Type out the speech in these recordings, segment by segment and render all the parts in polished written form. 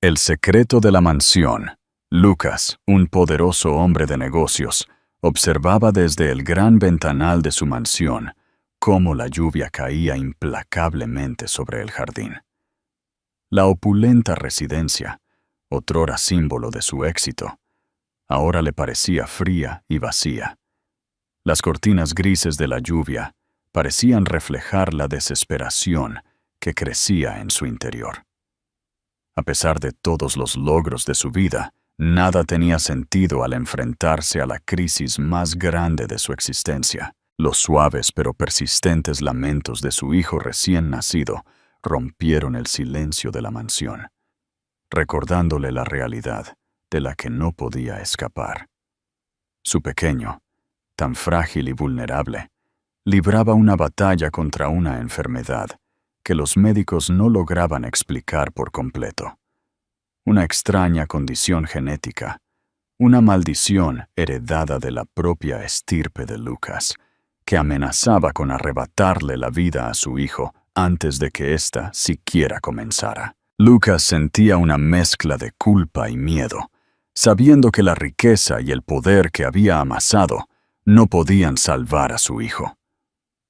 El secreto de la mansión. Lucas, un poderoso hombre de negocios, observaba desde el gran ventanal de su mansión cómo la lluvia caía implacablemente sobre el jardín. La opulenta residencia, otrora símbolo de su éxito, ahora le parecía fría y vacía. Las cortinas grises de la lluvia parecían reflejar la desesperación que crecía en su interior. A pesar de todos los logros de su vida, nada tenía sentido al enfrentarse a la crisis más grande de su existencia. Los suaves pero persistentes lamentos de su hijo recién nacido rompieron el silencio de la mansión, recordándole la realidad de la que no podía escapar. Su pequeño, tan frágil y vulnerable, libraba una batalla contra una enfermedad que los médicos no lograban explicar por completo. Una extraña condición genética, una maldición heredada de la propia estirpe de Lucas, que amenazaba con arrebatarle la vida a su hijo antes de que ésta siquiera comenzara. Lucas sentía una mezcla de culpa y miedo, sabiendo que la riqueza y el poder que había amasado no podían salvar a su hijo.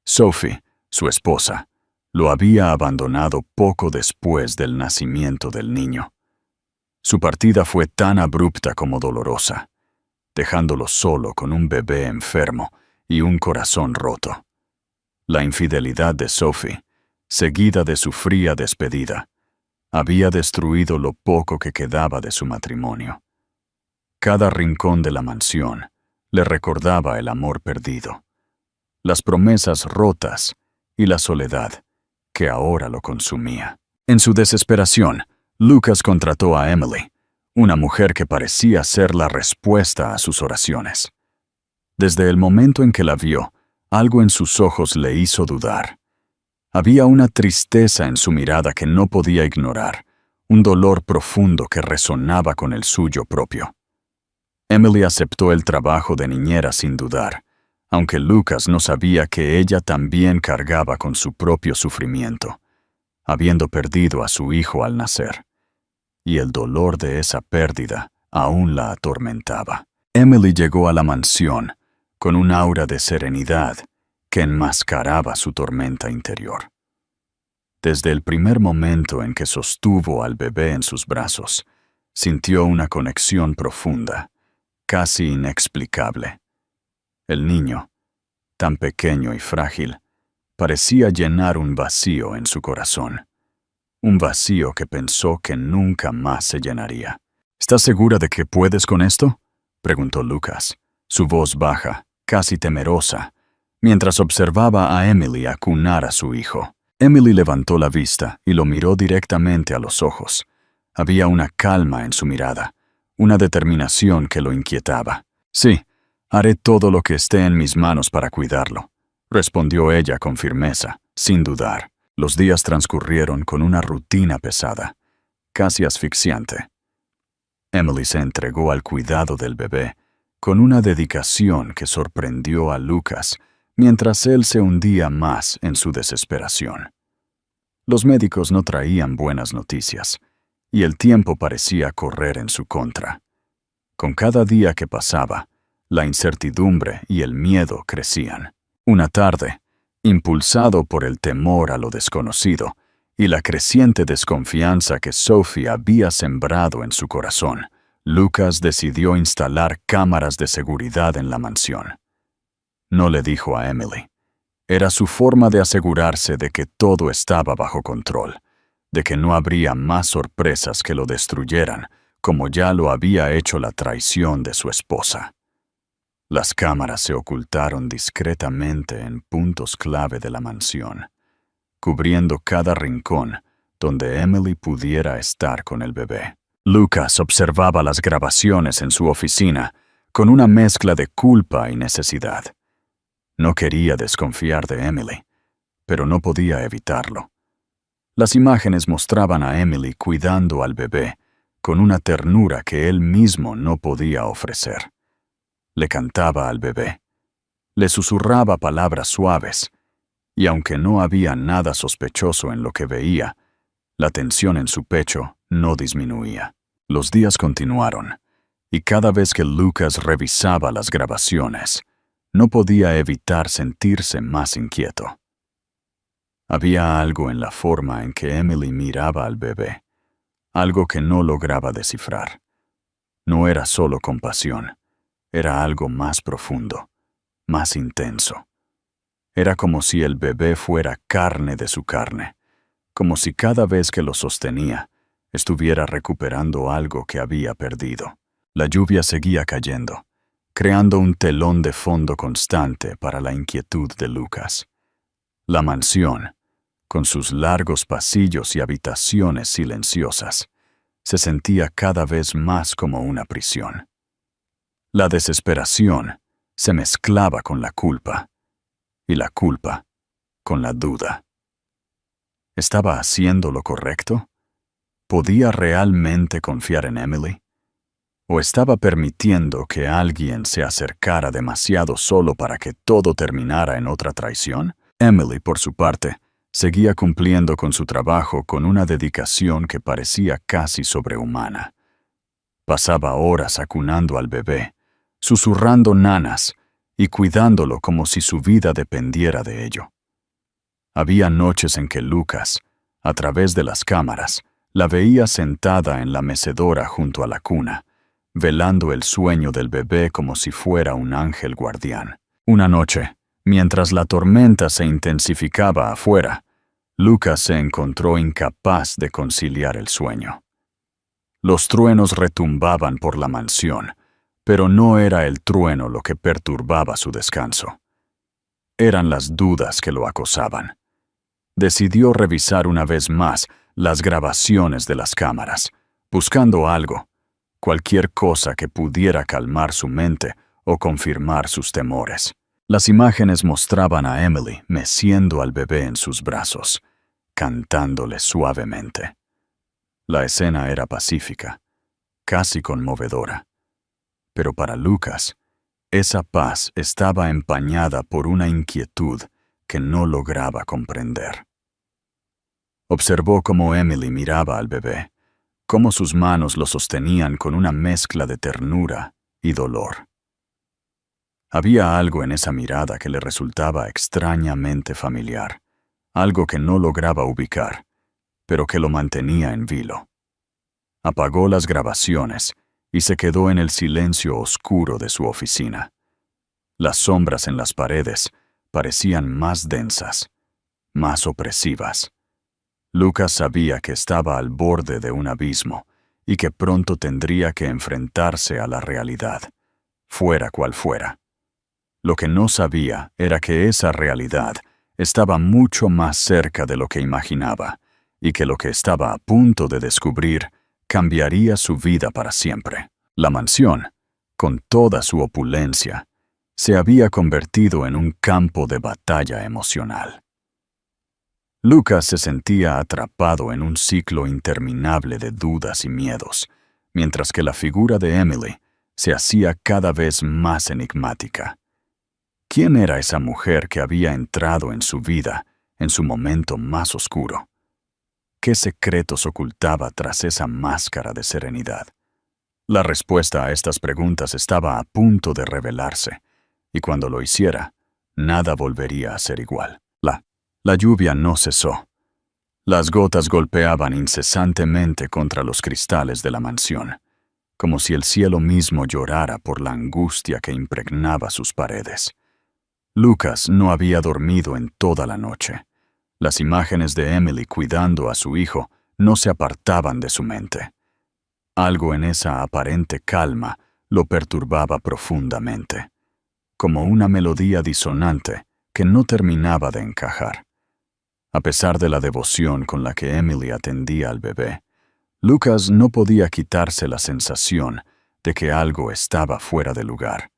Sophie, su esposa, lo había abandonado poco después del nacimiento del niño. Su partida fue tan abrupta como dolorosa, dejándolo solo con un bebé enfermo y un corazón roto. La infidelidad de Sophie, seguida de su fría despedida, había destruido lo poco que quedaba de su matrimonio. Cada rincón de la mansión le recordaba el amor perdido, las promesas rotas y la soledad que ahora lo consumía. En su desesperación, Lucas contrató a Emily, una mujer que parecía ser la respuesta a sus oraciones. Desde el momento en que la vio, algo en sus ojos le hizo dudar. Había una tristeza en su mirada que no podía ignorar, un dolor profundo que resonaba con el suyo propio. Emily aceptó el trabajo de niñera sin dudar, aunque Lucas no sabía que ella también cargaba con su propio sufrimiento, habiendo perdido a su hijo al nacer. Y el dolor de esa pérdida aún la atormentaba. Emily llegó a la mansión con un aura de serenidad que enmascaraba su tormenta interior. Desde el primer momento en que sostuvo al bebé en sus brazos, sintió una conexión profunda, casi inexplicable. El niño, tan pequeño y frágil, parecía llenar un vacío en su corazón. Un vacío que pensó que nunca más se llenaría. ¿Estás segura de que puedes con esto?, preguntó Lucas, su voz baja, casi temerosa, mientras observaba a Emily acunar a su hijo. Emily levantó la vista y lo miró directamente a los ojos. Había una calma en su mirada, una determinación que lo inquietaba. Sí, haré todo lo que esté en mis manos para cuidarlo, respondió ella con firmeza, sin dudar. Los días transcurrieron con una rutina pesada, casi asfixiante. Emily se entregó al cuidado del bebé con una dedicación que sorprendió a Lucas mientras él se hundía más en su desesperación. Los médicos no traían buenas noticias, y el tiempo parecía correr en su contra. Con cada día que pasaba, la incertidumbre y el miedo crecían. Una tarde, impulsado por el temor a lo desconocido y la creciente desconfianza que Sophie había sembrado en su corazón, Lucas decidió instalar cámaras de seguridad en la mansión. No le dijo a Emily. Era su forma de asegurarse de que todo estaba bajo control, de que no habría más sorpresas que lo destruyeran, como ya lo había hecho la traición de su esposa. Las cámaras se ocultaron discretamente en puntos clave de la mansión, cubriendo cada rincón donde Emily pudiera estar con el bebé. Lucas observaba las grabaciones en su oficina con una mezcla de culpa y necesidad. No quería desconfiar de Emily, pero no podía evitarlo. Las imágenes mostraban a Emily cuidando al bebé con una ternura que él mismo no podía ofrecer. Le cantaba al bebé, le susurraba palabras suaves, y aunque no había nada sospechoso en lo que veía, la tensión en su pecho no disminuía. Los días continuaron, y cada vez que Lucas revisaba las grabaciones, no podía evitar sentirse más inquieto. Había algo en la forma en que Emily miraba al bebé, algo que no lograba descifrar. No era solo compasión, era algo más profundo, más intenso. Era como si el bebé fuera carne de su carne, como si cada vez que lo sostenía, estuviera recuperando algo que había perdido. La lluvia seguía cayendo, creando un telón de fondo constante para la inquietud de Lucas. La mansión, con sus largos pasillos y habitaciones silenciosas, se sentía cada vez más como una prisión. La desesperación se mezclaba con la culpa, y la culpa con la duda. ¿Estaba haciendo lo correcto? ¿Podía realmente confiar en Emily? ¿O estaba permitiendo que alguien se acercara demasiado solo para que todo terminara en otra traición? Emily, por su parte, seguía cumpliendo con su trabajo con una dedicación que parecía casi sobrehumana. Pasaba horas acunando al bebé, susurrando nanas y cuidándolo como si su vida dependiera de ello. Había noches en que Lucas, a través de las cámaras, la veía sentada en la mecedora junto a la cuna, velando el sueño del bebé como si fuera un ángel guardián. Una noche, mientras la tormenta se intensificaba afuera, Lucas se encontró incapaz de conciliar el sueño. Los truenos retumbaban por la mansión, pero no era el trueno lo que perturbaba su descanso. Eran las dudas que lo acosaban. Decidió revisar una vez más las grabaciones de las cámaras, buscando algo, cualquier cosa que pudiera calmar su mente o confirmar sus temores. Las imágenes mostraban a Emily meciendo al bebé en sus brazos, cantándole suavemente. La escena era pacífica, casi conmovedora. Pero para Lucas, esa paz estaba empañada por una inquietud que no lograba comprender. Observó cómo Emily miraba al bebé, cómo sus manos lo sostenían con una mezcla de ternura y dolor. Había algo en esa mirada que le resultaba extrañamente familiar, algo que no lograba ubicar, pero que lo mantenía en vilo. Apagó las grabaciones y se quedó en el silencio oscuro de su oficina. Las sombras en las paredes parecían más densas, más opresivas. Lucas sabía que estaba al borde de un abismo y que pronto tendría que enfrentarse a la realidad, fuera cual fuera. Lo que no sabía era que esa realidad estaba mucho más cerca de lo que imaginaba y que lo que estaba a punto de descubrir cambiaría su vida para siempre. La mansión, con toda su opulencia, se había convertido en un campo de batalla emocional. Lucas se sentía atrapado en un ciclo interminable de dudas y miedos, mientras que la figura de Emily se hacía cada vez más enigmática. ¿Quién era esa mujer que había entrado en su vida en su momento más oscuro? ¿Qué secretos ocultaba tras esa máscara de serenidad? La respuesta a estas preguntas estaba a punto de revelarse, y cuando lo hiciera, nada volvería a ser igual. La lluvia no cesó. Las gotas golpeaban incesantemente contra los cristales de la mansión, como si el cielo mismo llorara por la angustia que impregnaba sus paredes. Lucas no había dormido en toda la noche. Las imágenes de Emily cuidando a su hijo no se apartaban de su mente. Algo en esa aparente calma lo perturbaba profundamente, como una melodía disonante que no terminaba de encajar. A pesar de la devoción con la que Emily atendía al bebé, Lucas no podía quitarse la sensación de que algo estaba fuera de lugar,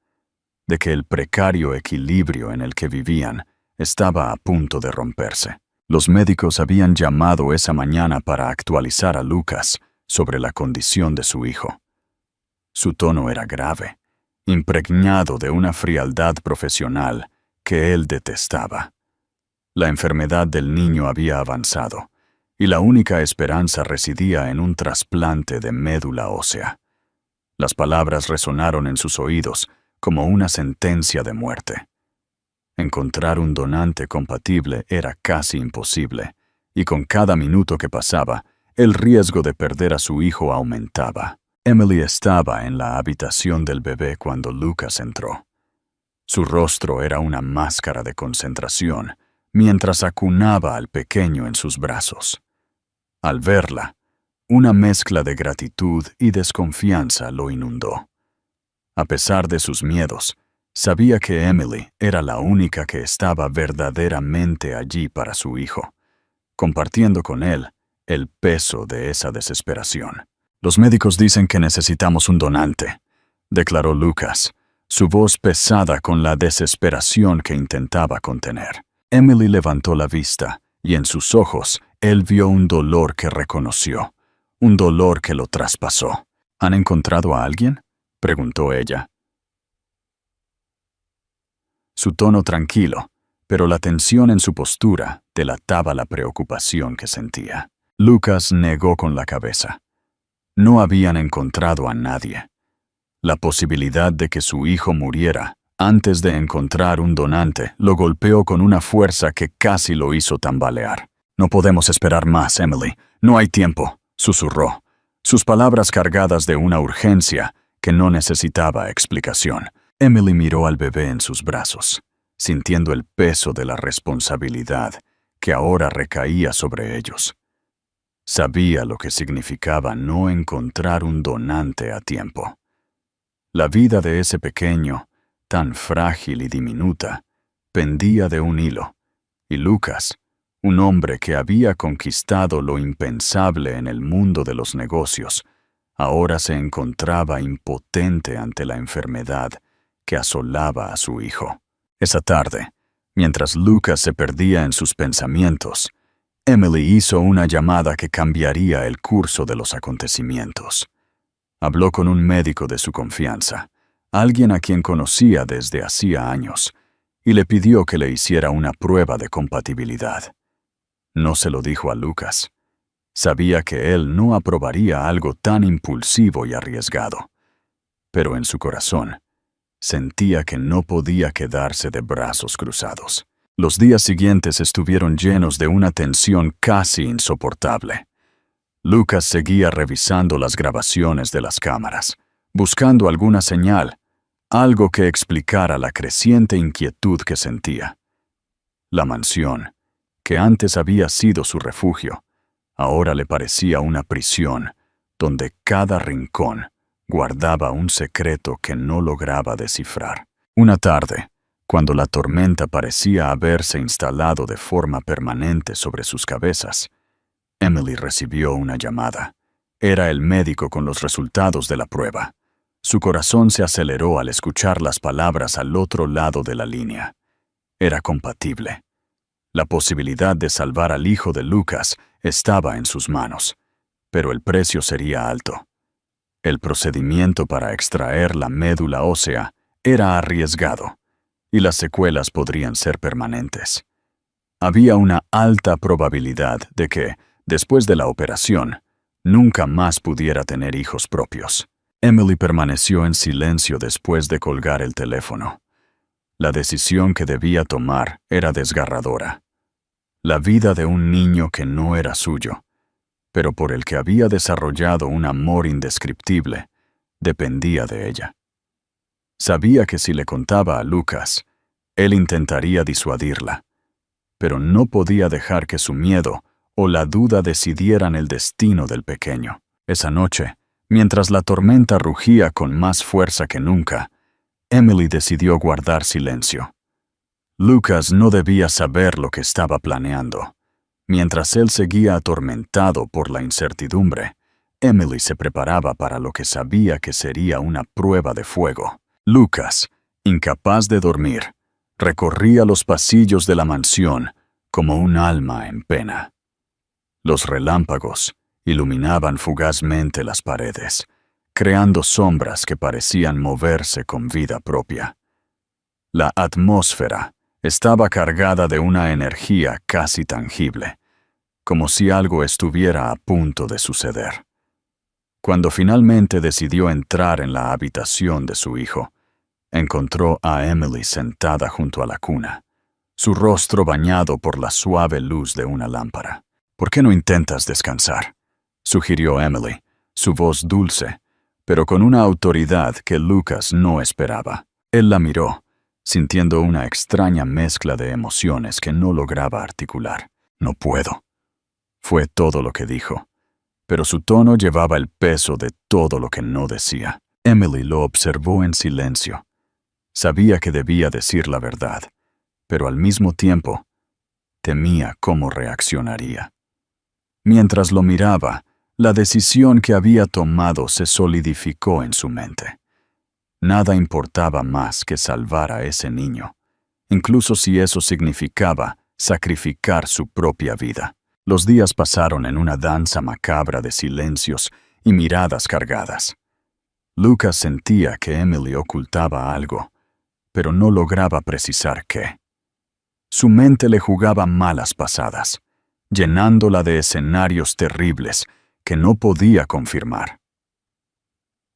de que el precario equilibrio en el que vivían estaba a punto de romperse. Los médicos habían llamado esa mañana para actualizar a Lucas sobre la condición de su hijo. Su tono era grave, impregnado de una frialdad profesional que él detestaba. La enfermedad del niño había avanzado, y la única esperanza residía en un trasplante de médula ósea. Las palabras resonaron en sus oídos como una sentencia de muerte. Encontrar un donante compatible era casi imposible, y con cada minuto que pasaba, el riesgo de perder a su hijo aumentaba. Emily estaba en la habitación del bebé cuando Lucas entró. Su rostro era una máscara de concentración, mientras acunaba al pequeño en sus brazos. Al verla, una mezcla de gratitud y desconfianza lo inundó. A pesar de sus miedos, sabía que Emily era la única que estaba verdaderamente allí para su hijo, compartiendo con él el peso de esa desesperación. «Los médicos dicen que necesitamos un donante», declaró Lucas, su voz pesada con la desesperación que intentaba contener. Emily levantó la vista, y en sus ojos él vio un dolor que reconoció, un dolor que lo traspasó. «¿Han encontrado a alguien?», preguntó ella. Su tono tranquilo, pero la tensión en su postura delataba la preocupación que sentía. Lucas negó con la cabeza. No habían encontrado a nadie. La posibilidad de que su hijo muriera antes de encontrar un donante lo golpeó con una fuerza que casi lo hizo tambalear. «No podemos esperar más, Emily. No hay tiempo», susurró, sus palabras cargadas de una urgencia que no necesitaba explicación. Emily miró al bebé en sus brazos, sintiendo el peso de la responsabilidad que ahora recaía sobre ellos. Sabía lo que significaba no encontrar un donante a tiempo. La vida de ese pequeño, tan frágil y diminuta, pendía de un hilo, y Lucas, un hombre que había conquistado lo impensable en el mundo de los negocios, ahora se encontraba impotente ante la enfermedad que asolaba a su hijo. Esa tarde, mientras Lucas se perdía en sus pensamientos, Emily hizo una llamada que cambiaría el curso de los acontecimientos. Habló con un médico de su confianza, alguien a quien conocía desde hacía años, y le pidió que le hiciera una prueba de compatibilidad. No se lo dijo a Lucas. Sabía que él no aprobaría algo tan impulsivo y arriesgado, pero en su corazón sentía que no podía quedarse de brazos cruzados. Los días siguientes estuvieron llenos de una tensión casi insoportable. Lucas seguía revisando las grabaciones de las cámaras, buscando alguna señal, algo que explicara la creciente inquietud que sentía. La mansión, que antes había sido su refugio, ahora le parecía una prisión, donde cada rincón guardaba un secreto que no lograba descifrar. Una tarde, cuando la tormenta parecía haberse instalado de forma permanente sobre sus cabezas, Emily recibió una llamada. Era el médico con los resultados de la prueba. Su corazón se aceleró al escuchar las palabras al otro lado de la línea. Era compatible. La posibilidad de salvar al hijo de Lucas estaba en sus manos, pero el precio sería alto. El procedimiento para extraer la médula ósea era arriesgado, y las secuelas podrían ser permanentes. Había una alta probabilidad de que, después de la operación, nunca más pudiera tener hijos propios. Emily permaneció en silencio después de colgar el teléfono. La decisión que debía tomar era desgarradora. La vida de un niño que no era suyo, pero por el que había desarrollado un amor indescriptible, dependía de ella. Sabía que si le contaba a Lucas, él intentaría disuadirla, pero no podía dejar que su miedo o la duda decidieran el destino del pequeño. Esa noche, mientras la tormenta rugía con más fuerza que nunca, Emily decidió guardar silencio. Lucas no debía saber lo que estaba planeando. Mientras él seguía atormentado por la incertidumbre, Emily se preparaba para lo que sabía que sería una prueba de fuego. Lucas, incapaz de dormir, recorría los pasillos de la mansión como un alma en pena. Los relámpagos iluminaban fugazmente las paredes, creando sombras que parecían moverse con vida propia. La atmósfera estaba cargada de una energía casi tangible, como si algo estuviera a punto de suceder. Cuando finalmente decidió entrar en la habitación de su hijo, encontró a Emily sentada junto a la cuna, su rostro bañado por la suave luz de una lámpara. «¿Por qué no intentas descansar?», sugirió Emily, su voz dulce, pero con una autoridad que Lucas no esperaba. Él la miró, sintiendo una extraña mezcla de emociones que no lograba articular. «No puedo», fue todo lo que dijo, pero su tono llevaba el peso de todo lo que no decía. Emily lo observó en silencio. Sabía que debía decir la verdad, pero al mismo tiempo temía cómo reaccionaría. Mientras lo miraba, la decisión que había tomado se solidificó en su mente. Nada importaba más que salvar a ese niño, incluso si eso significaba sacrificar su propia vida. Los días pasaron en una danza macabra de silencios y miradas cargadas. Lucas sentía que Emily ocultaba algo, pero no lograba precisar qué. Su mente le jugaba malas pasadas, llenándola de escenarios terribles que no podía confirmar.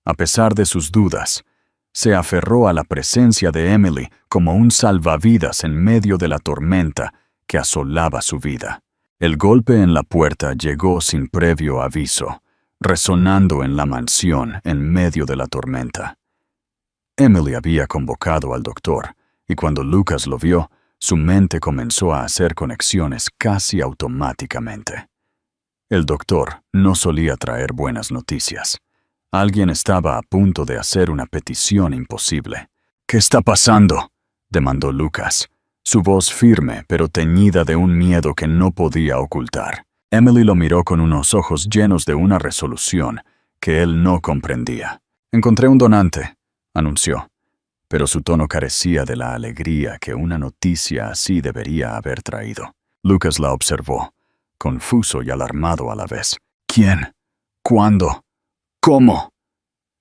A pesar de sus dudas, se aferró a la presencia de Emily como un salvavidas en medio de la tormenta que asolaba su vida. El golpe en la puerta llegó sin previo aviso, resonando en la mansión en medio de la tormenta. Emily había convocado al doctor, y cuando Lucas lo vio, su mente comenzó a hacer conexiones casi automáticamente. El doctor no solía traer buenas noticias. Alguien estaba a punto de hacer una petición imposible. «¿Qué está pasando?», demandó Lucas, su voz firme pero teñida de un miedo que no podía ocultar. Emily lo miró con unos ojos llenos de una resolución que él no comprendía. «Encontré un donante», anunció, pero su tono carecía de la alegría que una noticia así debería haber traído. Lucas la observó, confuso y alarmado a la vez. «¿Quién? ¿Cuándo? ¿Cómo?».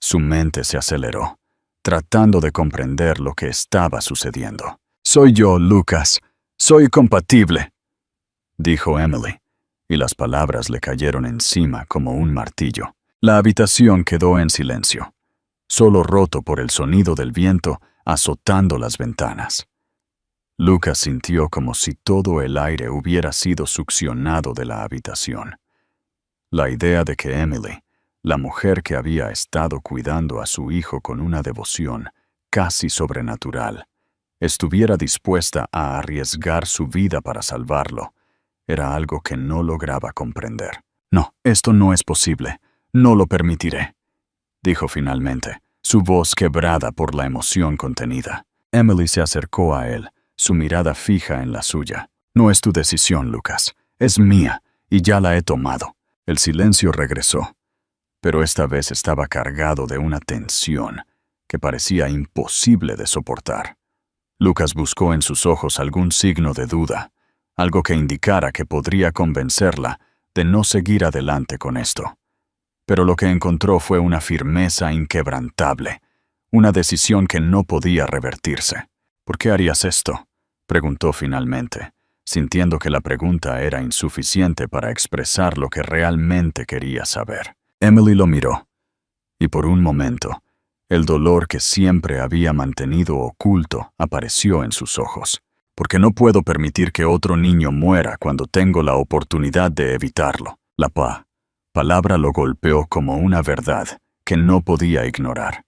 Su mente se aceleró, tratando de comprender lo que estaba sucediendo. «Soy yo, Lucas. Soy compatible», dijo Emily, y las palabras le cayeron encima como un martillo. La habitación quedó en silencio, solo roto por el sonido del viento azotando las ventanas. Lucas sintió como si todo el aire hubiera sido succionado de la habitación. La idea de que Emily, la mujer que había estado cuidando a su hijo con una devoción casi sobrenatural, estuviera dispuesta a arriesgar su vida para salvarlo, era algo que no lograba comprender. «No, esto no es posible. No lo permitiré», dijo finalmente, su voz quebrada por la emoción contenida. Emily se acercó a él, su mirada fija en la suya. «No es tu decisión, Lucas. Es mía, y ya la he tomado». El silencio regresó, pero esta vez estaba cargado de una tensión que parecía imposible de soportar. Lucas buscó en sus ojos algún signo de duda, algo que indicara que podría convencerla de no seguir adelante con esto. Pero lo que encontró fue una firmeza inquebrantable, una decisión que no podía revertirse. «¿Por qué harías esto?», preguntó finalmente, sintiendo que la pregunta era insuficiente para expresar lo que realmente quería saber. Emily lo miró, y por un momento, el dolor que siempre había mantenido oculto apareció en sus ojos. «Porque no puedo permitir que otro niño muera cuando tengo la oportunidad de evitarlo». La palabra lo golpeó como una verdad que no podía ignorar.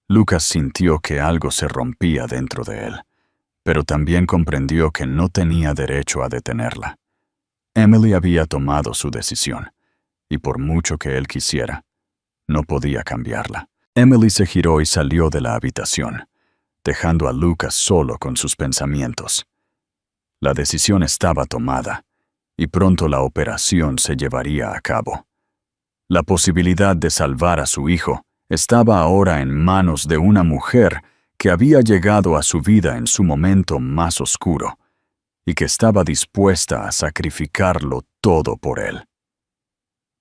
Lucas sintió que algo se rompía dentro de él, pero también comprendió que no tenía derecho a detenerla. Emily había tomado su decisión, y por mucho que él quisiera, no podía cambiarla. Emily se giró y salió de la habitación, dejando a Lucas solo con sus pensamientos. La decisión estaba tomada, y pronto la operación se llevaría a cabo. La posibilidad de salvar a su hijo estaba ahora en manos de una mujer que había llegado a su vida en su momento más oscuro, y que estaba dispuesta a sacrificarlo todo por él.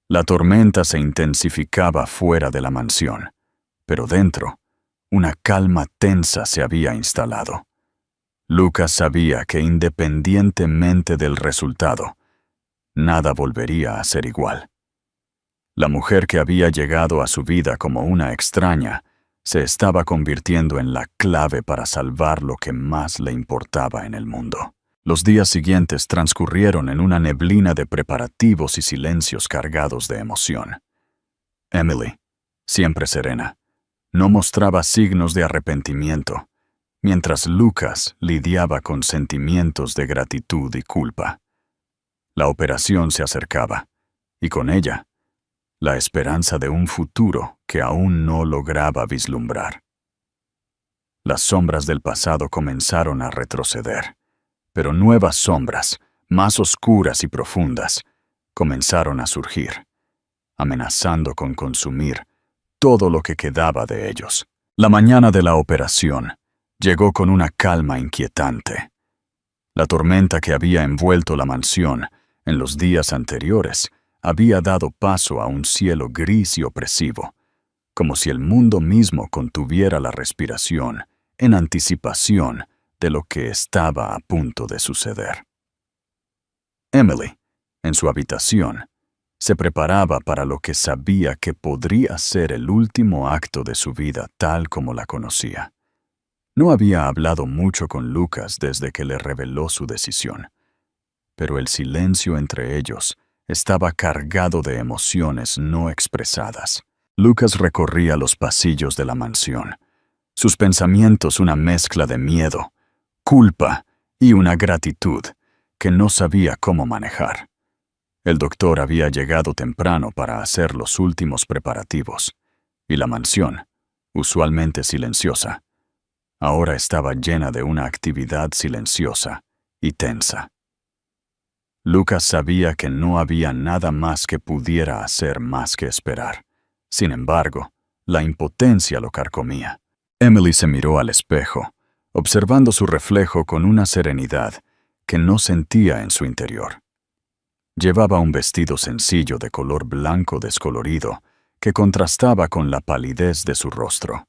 La tormenta se intensificaba fuera de la mansión, pero dentro, una calma tensa se había instalado. Lucas sabía que independientemente del resultado, nada volvería a ser igual. La mujer que había llegado a su vida como una extraña se estaba convirtiendo en la clave para salvar lo que más le importaba en el mundo. Los días siguientes transcurrieron en una neblina de preparativos y silencios cargados de emoción. Emily, siempre serena, no mostraba signos de arrepentimiento, mientras Lucas lidiaba con sentimientos de gratitud y culpa. La operación se acercaba, y con ella, la esperanza de un futuro que aún no lograba vislumbrar. Las sombras del pasado comenzaron a retroceder, pero nuevas sombras, más oscuras y profundas, comenzaron a surgir, amenazando con consumir todo lo que quedaba de ellos. La mañana de la operación llegó con una calma inquietante. La tormenta que había envuelto la mansión en los días anteriores había dado paso a un cielo gris y opresivo, como si el mundo mismo contuviera la respiración en anticipación de lo que estaba a punto de suceder. Emily, en su habitación, se preparaba para lo que sabía que podría ser el último acto de su vida tal como la conocía. No había hablado mucho con Lucas desde que le reveló su decisión, pero el silencio entre ellos estaba cargado de emociones no expresadas. Lucas recorría los pasillos de la mansión, sus pensamientos una mezcla de miedo, culpa y una gratitud que no sabía cómo manejar. El doctor había llegado temprano para hacer los últimos preparativos, y la mansión, usualmente silenciosa, ahora estaba llena de una actividad silenciosa y tensa. Lucas sabía que no había nada más que pudiera hacer más que esperar. Sin embargo, la impotencia lo carcomía. Emily se miró al espejo, observando su reflejo con una serenidad que no sentía en su interior. Llevaba un vestido sencillo de color blanco descolorido que contrastaba con la palidez de su rostro.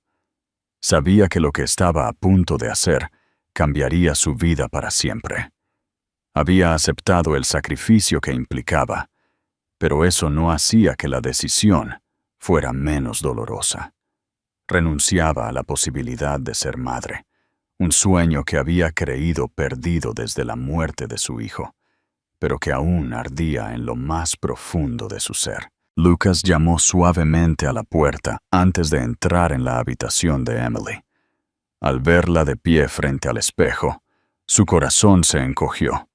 Sabía que lo que estaba a punto de hacer cambiaría su vida para siempre. Había aceptado el sacrificio que implicaba, pero eso no hacía que la decisión fuera menos dolorosa. Renunciaba a la posibilidad de ser madre, un sueño que había creído perdido desde la muerte de su hijo, pero que aún ardía en lo más profundo de su ser. Lucas llamó suavemente a la puerta antes de entrar en la habitación de Emily. Al verla de pie frente al espejo, su corazón se encogió.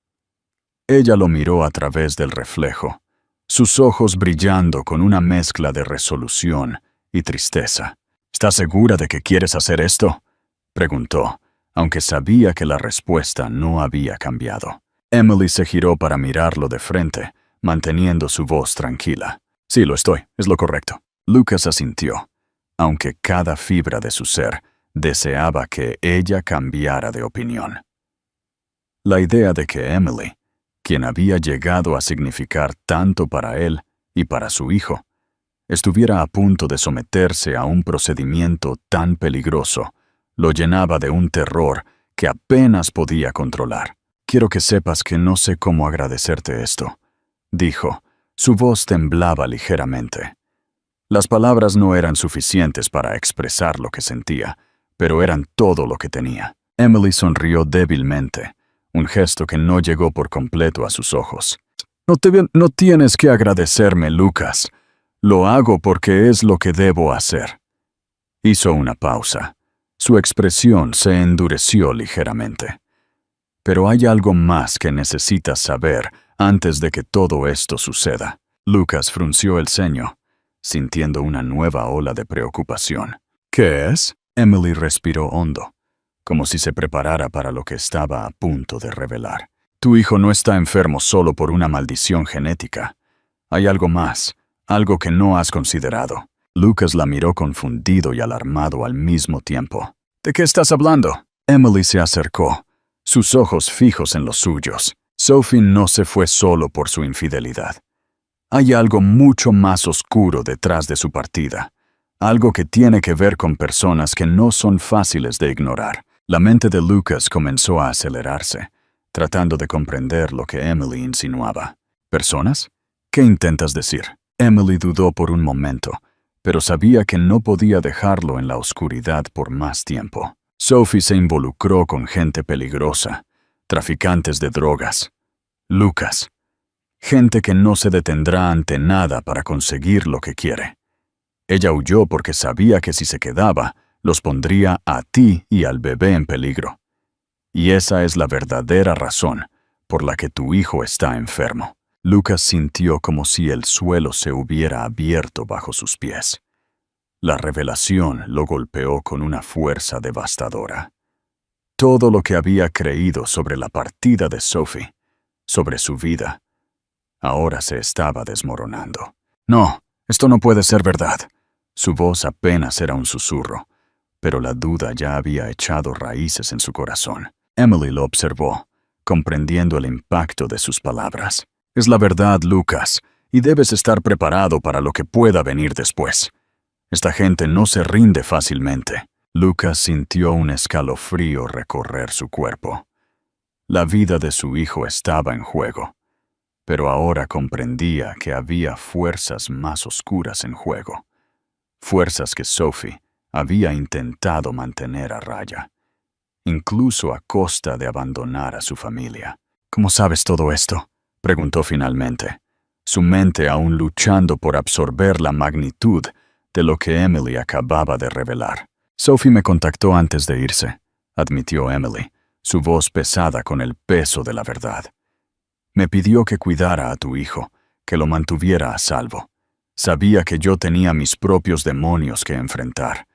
Ella lo miró a través del reflejo, sus ojos brillando con una mezcla de resolución y tristeza. ¿Estás segura de que quieres hacer esto?, preguntó, aunque sabía que la respuesta no había cambiado. Emily se giró para mirarlo de frente, manteniendo su voz tranquila. Sí, lo estoy, es lo correcto. Lucas asintió, aunque cada fibra de su ser deseaba que ella cambiara de opinión. La idea de que Emily, quien había llegado a significar tanto para él y para su hijo, estuviera a punto de someterse a un procedimiento tan peligroso, lo llenaba de un terror que apenas podía controlar. «Quiero que sepas que no sé cómo agradecerte esto», dijo. Su voz temblaba ligeramente. Las palabras no eran suficientes para expresar lo que sentía, pero eran todo lo que tenía. Emily sonrió débilmente, un gesto que no llegó por completo a sus ojos. No tienes que agradecerme, Lucas. Lo hago porque es lo que debo hacer». Hizo una pausa. Su expresión se endureció ligeramente. «Pero hay algo más que necesitas saber antes de que todo esto suceda». Lucas frunció el ceño, sintiendo una nueva ola de preocupación. «¿Qué es?». Emily respiró hondo, como si se preparara para lo que estaba a punto de revelar. «Tu hijo no está enfermo solo por una maldición genética. Hay algo más, algo que no has considerado». Lucas la miró confundido y alarmado al mismo tiempo. «¿De qué estás hablando?». Emily se acercó, sus ojos fijos en los suyos. Sophie no se fue solo por su infidelidad. Hay algo mucho más oscuro detrás de su partida, algo que tiene que ver con personas que no son fáciles de ignorar. La mente de Lucas comenzó a acelerarse, tratando de comprender lo que Emily insinuaba. ¿Personas? ¿Qué intentas decir? Emily dudó por un momento, pero sabía que no podía dejarlo en la oscuridad por más tiempo. Sophie se involucró con gente peligrosa, traficantes de drogas. Lucas. Gente que no se detendrá ante nada para conseguir lo que quiere. Ella huyó porque sabía que si se quedaba, los pondría a ti y al bebé en peligro. Y esa es la verdadera razón por la que tu hijo está enfermo. Lucas sintió como si el suelo se hubiera abierto bajo sus pies. La revelación lo golpeó con una fuerza devastadora. Todo lo que había creído sobre la partida de Sophie, sobre su vida, ahora se estaba desmoronando. No, esto no puede ser verdad. Su voz apenas era un susurro, pero la duda ya había echado raíces en su corazón. Emily lo observó, comprendiendo el impacto de sus palabras. Es la verdad, Lucas, y debes estar preparado para lo que pueda venir después. Esta gente no se rinde fácilmente. Lucas sintió un escalofrío recorrer su cuerpo. La vida de su hijo estaba en juego, pero ahora comprendía que había fuerzas más oscuras en juego. Fuerzas que Sophie había intentado mantener a raya, incluso a costa de abandonar a su familia. ¿Cómo sabes todo esto?, preguntó finalmente, su mente aún luchando por absorber la magnitud de lo que Emily acababa de revelar. Sophie me contactó antes de irse, admitió Emily, su voz pesada con el peso de la verdad. Me pidió que cuidara a tu hijo, que lo mantuviera a salvo. Sabía que yo tenía mis propios demonios que enfrentar,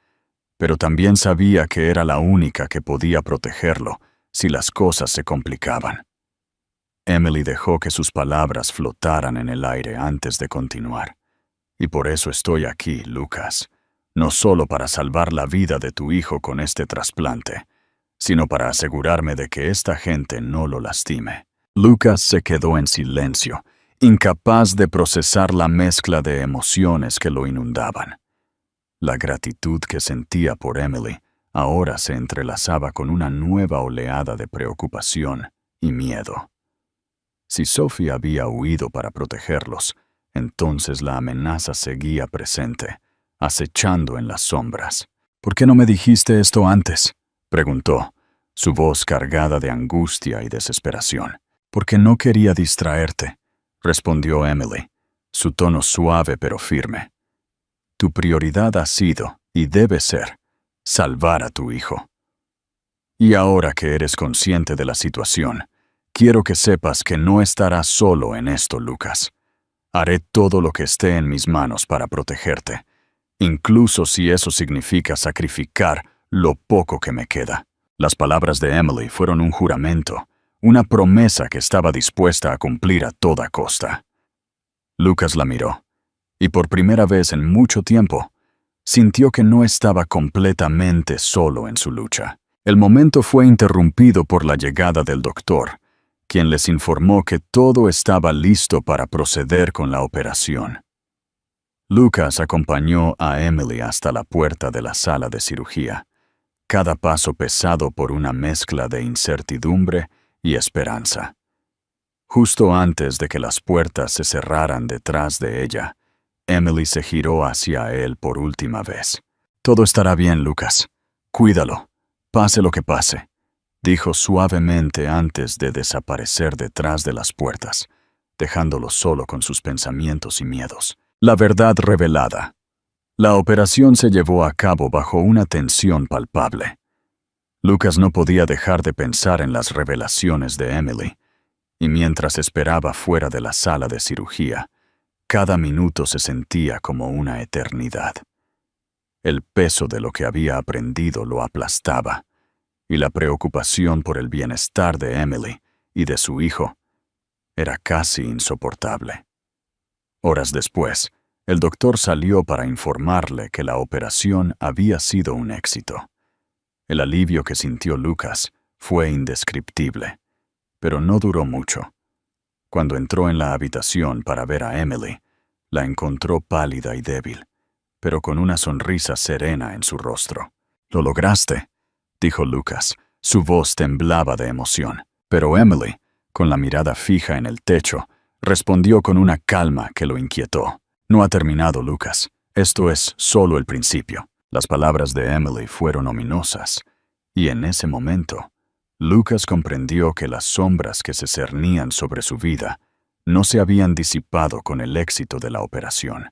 pero también sabía que era la única que podía protegerlo si las cosas se complicaban. Emily dejó que sus palabras flotaran en el aire antes de continuar. Y por eso estoy aquí, Lucas, no solo para salvar la vida de tu hijo con este trasplante, sino para asegurarme de que esta gente no lo lastime. Lucas se quedó en silencio, incapaz de procesar la mezcla de emociones que lo inundaban. La gratitud que sentía por Emily ahora se entrelazaba con una nueva oleada de preocupación y miedo. Si Sophie había huido para protegerlos, entonces la amenaza seguía presente, acechando en las sombras. ¿Por qué no me dijiste esto antes?, preguntó, su voz cargada de angustia y desesperación. Porque no quería distraerte, respondió Emily, su tono suave pero firme. Tu prioridad ha sido, y debe ser, salvar a tu hijo. Y ahora que eres consciente de la situación, quiero que sepas que no estarás solo en esto, Lucas. Haré todo lo que esté en mis manos para protegerte, incluso si eso significa sacrificar lo poco que me queda. Las palabras de Emily fueron un juramento, una promesa que estaba dispuesta a cumplir a toda costa. Lucas la miró, y por primera vez en mucho tiempo, sintió que no estaba completamente solo en su lucha. El momento fue interrumpido por la llegada del doctor, quien les informó que todo estaba listo para proceder con la operación. Lucas acompañó a Emily hasta la puerta de la sala de cirugía, cada paso pesado por una mezcla de incertidumbre y esperanza. Justo antes de que las puertas se cerraran detrás de ella, Emily se giró hacia él por última vez. Todo estará bien, Lucas. Cuídalo, pase lo que pase, dijo suavemente antes de desaparecer detrás de las puertas, dejándolo solo con sus pensamientos y miedos. La verdad revelada. La operación se llevó a cabo bajo una tensión palpable. Lucas no podía dejar de pensar en las revelaciones de Emily, y mientras esperaba fuera de la sala de cirugía, cada minuto se sentía como una eternidad. El peso de lo que había aprendido lo aplastaba, y la preocupación por el bienestar de Emily y de su hijo era casi insoportable. Horas después, el doctor salió para informarle que la operación había sido un éxito. El alivio que sintió Lucas fue indescriptible, pero no duró mucho. Cuando entró en la habitación para ver a Emily, la encontró pálida y débil, pero con una sonrisa serena en su rostro. «Lo lograste», dijo Lucas. Su voz temblaba de emoción, pero Emily, con la mirada fija en el techo, respondió con una calma que lo inquietó. No ha terminado, Lucas. Esto es solo el principio. Las palabras de Emily fueron ominosas, y en ese momento, Lucas comprendió que las sombras que se cernían sobre su vida no se habían disipado con el éxito de la operación.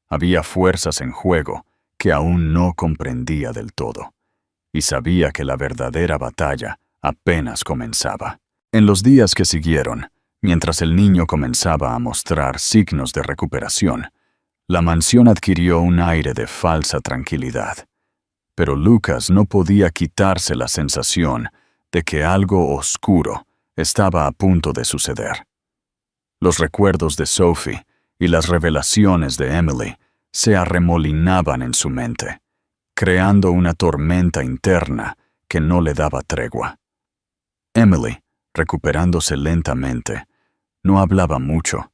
Había fuerzas en juego que aún no comprendía del todo, y sabía que la verdadera batalla apenas comenzaba. En los días que siguieron, mientras el niño comenzaba a mostrar signos de recuperación, la mansión adquirió un aire de falsa tranquilidad. Pero Lucas no podía quitarse la sensación de que algo oscuro estaba a punto de suceder. Los recuerdos de Sophie y las revelaciones de Emily se arremolinaban en su mente, creando una tormenta interna que no le daba tregua. Emily, recuperándose lentamente, no hablaba mucho,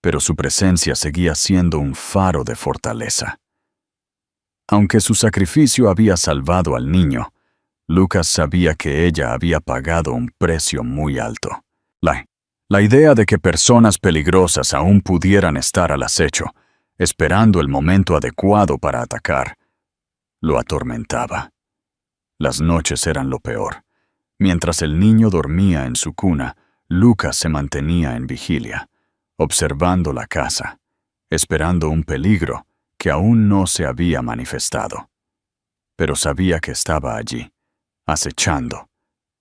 pero su presencia seguía siendo un faro de fortaleza. Aunque su sacrificio había salvado al niño, Lucas sabía que ella había pagado un precio muy alto. La idea de que personas peligrosas aún pudieran estar al acecho, esperando el momento adecuado para atacar, lo atormentaba. Las noches eran lo peor. Mientras el niño dormía en su cuna, Lucas se mantenía en vigilia, observando la casa, esperando un peligro que aún no se había manifestado. Pero sabía que estaba allí, acechando,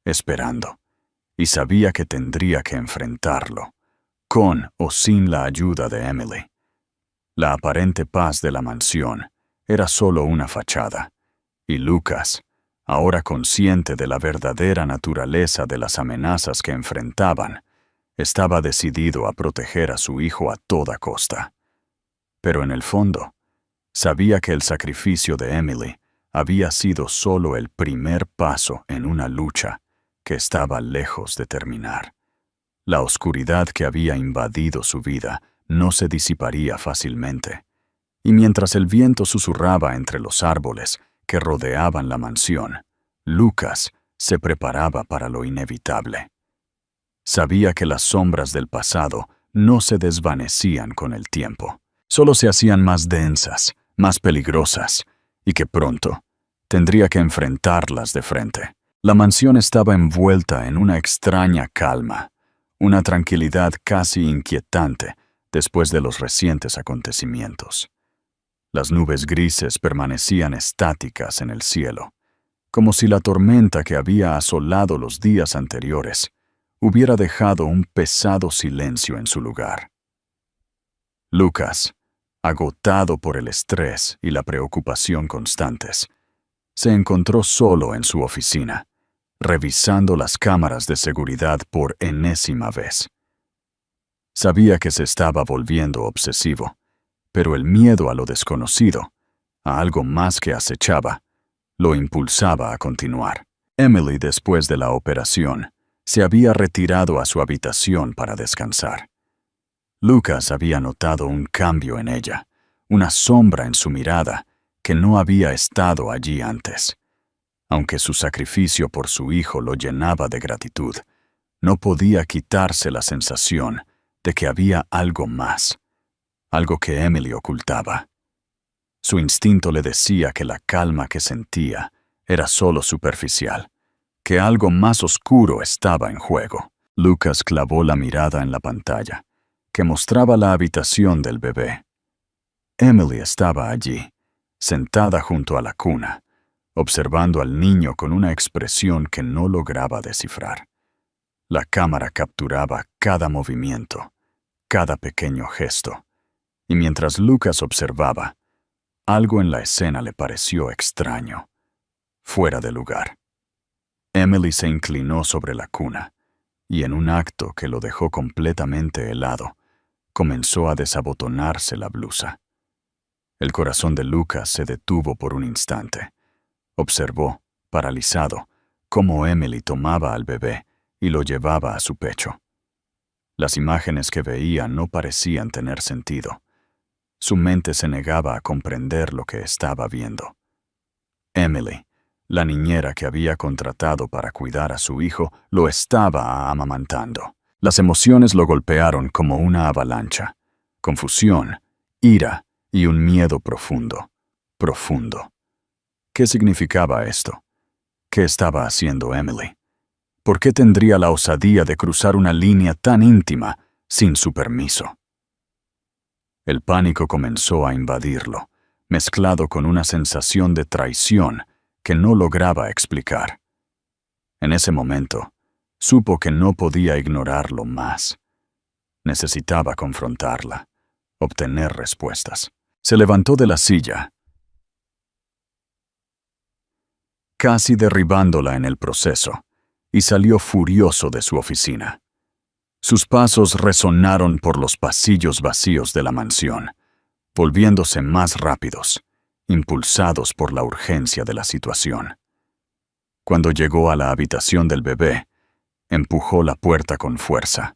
esperando, y sabía que tendría que enfrentarlo, con o sin la ayuda de Emily. La aparente paz de la mansión era solo una fachada, y Lucas, ahora consciente de la verdadera naturaleza de las amenazas que enfrentaban, estaba decidido a proteger a su hijo a toda costa. Pero en el fondo, sabía que el sacrificio de Emily había sido solo el primer paso en una lucha que estaba lejos de terminar. La oscuridad que había invadido su vida no se disiparía fácilmente, y mientras el viento susurraba entre los árboles que rodeaban la mansión, Lucas se preparaba para lo inevitable. Sabía que las sombras del pasado no se desvanecían con el tiempo, solo se hacían más densas, más peligrosas, y que pronto tendría que enfrentarlas de frente. La mansión estaba envuelta en una extraña calma, una tranquilidad casi inquietante después de los recientes acontecimientos. Las nubes grises permanecían estáticas en el cielo, como si la tormenta que había asolado los días anteriores hubiera dejado un pesado silencio en su lugar. Lucas, agotado por el estrés y la preocupación constantes, se encontró solo en su oficina, revisando las cámaras de seguridad por enésima vez. Sabía que se estaba volviendo obsesivo, pero el miedo a lo desconocido, a algo más que acechaba, lo impulsaba a continuar. Emily, después de la operación, se había retirado a su habitación para descansar. Lucas había notado un cambio en ella, una sombra en su mirada que no había estado allí antes. Aunque su sacrificio por su hijo lo llenaba de gratitud, no podía quitarse la sensación de que había algo más, algo que Emily ocultaba. Su instinto le decía que la calma que sentía era solo superficial, que algo más oscuro estaba en juego. Lucas clavó la mirada en la pantalla, que mostraba la habitación del bebé. Emily estaba allí, sentada junto a la cuna, observando al niño con una expresión que no lograba descifrar. La cámara capturaba cada movimiento, cada pequeño gesto, y mientras Lucas observaba, algo en la escena le pareció extraño, fuera de lugar. Emily se inclinó sobre la cuna, y en un acto que lo dejó completamente helado, comenzó a desabotonarse la blusa. El corazón de Lucas se detuvo por un instante. Observó, paralizado, cómo Emily tomaba al bebé y lo llevaba a su pecho. Las imágenes que veía no parecían tener sentido. Su mente se negaba a comprender lo que estaba viendo. Emily, la niñera que había contratado para cuidar a su hijo, lo estaba amamantando. Las emociones lo golpearon como una avalancha. Confusión, ira y un miedo profundo. Profundo. ¿Qué significaba esto? ¿Qué estaba haciendo Emily? ¿Por qué tendría la osadía de cruzar una línea tan íntima sin su permiso? El pánico comenzó a invadirlo, mezclado con una sensación de traición que no lograba explicar. En ese momento, supo que no podía ignorarlo más. Necesitaba confrontarla, obtener respuestas. Se levantó de la silla, casi derribándola en el proceso, y salió furioso de su oficina. Sus pasos resonaron por los pasillos vacíos de la mansión, volviéndose más rápidos, impulsados por la urgencia de la situación. Cuando llegó a la habitación del bebé, empujó la puerta con fuerza,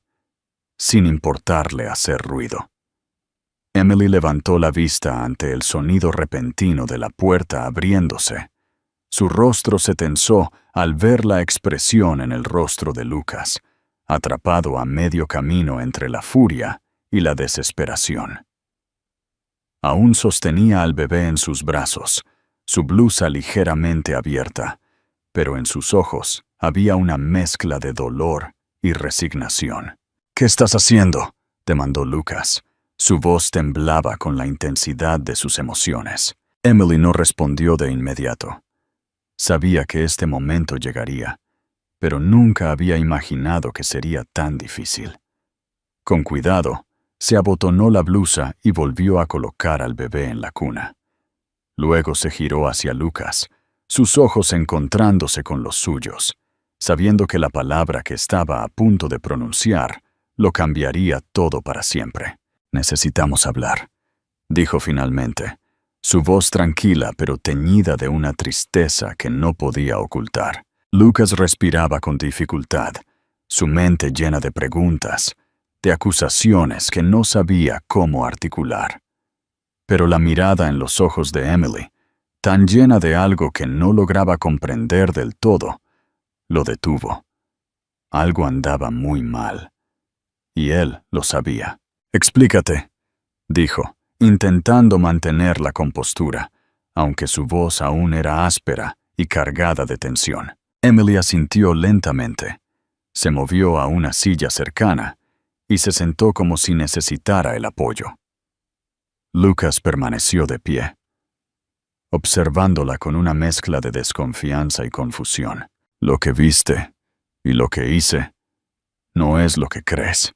sin importarle hacer ruido. Emily levantó la vista ante el sonido repentino de la puerta abriéndose. Su rostro se tensó al ver la expresión en el rostro de Lucas, atrapado a medio camino entre la furia y la desesperación. Aún sostenía al bebé en sus brazos, su blusa ligeramente abierta, pero en sus ojos había una mezcla de dolor y resignación. «¿Qué estás haciendo?», demandó Lucas. Su voz temblaba con la intensidad de sus emociones. Emily no respondió de inmediato. Sabía que este momento llegaría, pero nunca había imaginado que sería tan difícil. Con cuidado, se abotonó la blusa y volvió a colocar al bebé en la cuna. Luego se giró hacia Lucas, sus ojos encontrándose con los suyos, sabiendo que la palabra que estaba a punto de pronunciar lo cambiaría todo para siempre. «Necesitamos hablar», dijo finalmente, su voz tranquila pero teñida de una tristeza que no podía ocultar. Lucas respiraba con dificultad, su mente llena de preguntas, de acusaciones que no sabía cómo articular. Pero la mirada en los ojos de Emily, tan llena de algo que no lograba comprender del todo, lo detuvo. Algo andaba muy mal, y él lo sabía. «Explícate», dijo, intentando mantener la compostura, aunque su voz aún era áspera y cargada de tensión. Emily asintió lentamente, se movió a una silla cercana y se sentó como si necesitara el apoyo. Lucas permaneció de pie, observándola con una mezcla de desconfianza y confusión. «Lo que viste y lo que hice no es lo que crees»,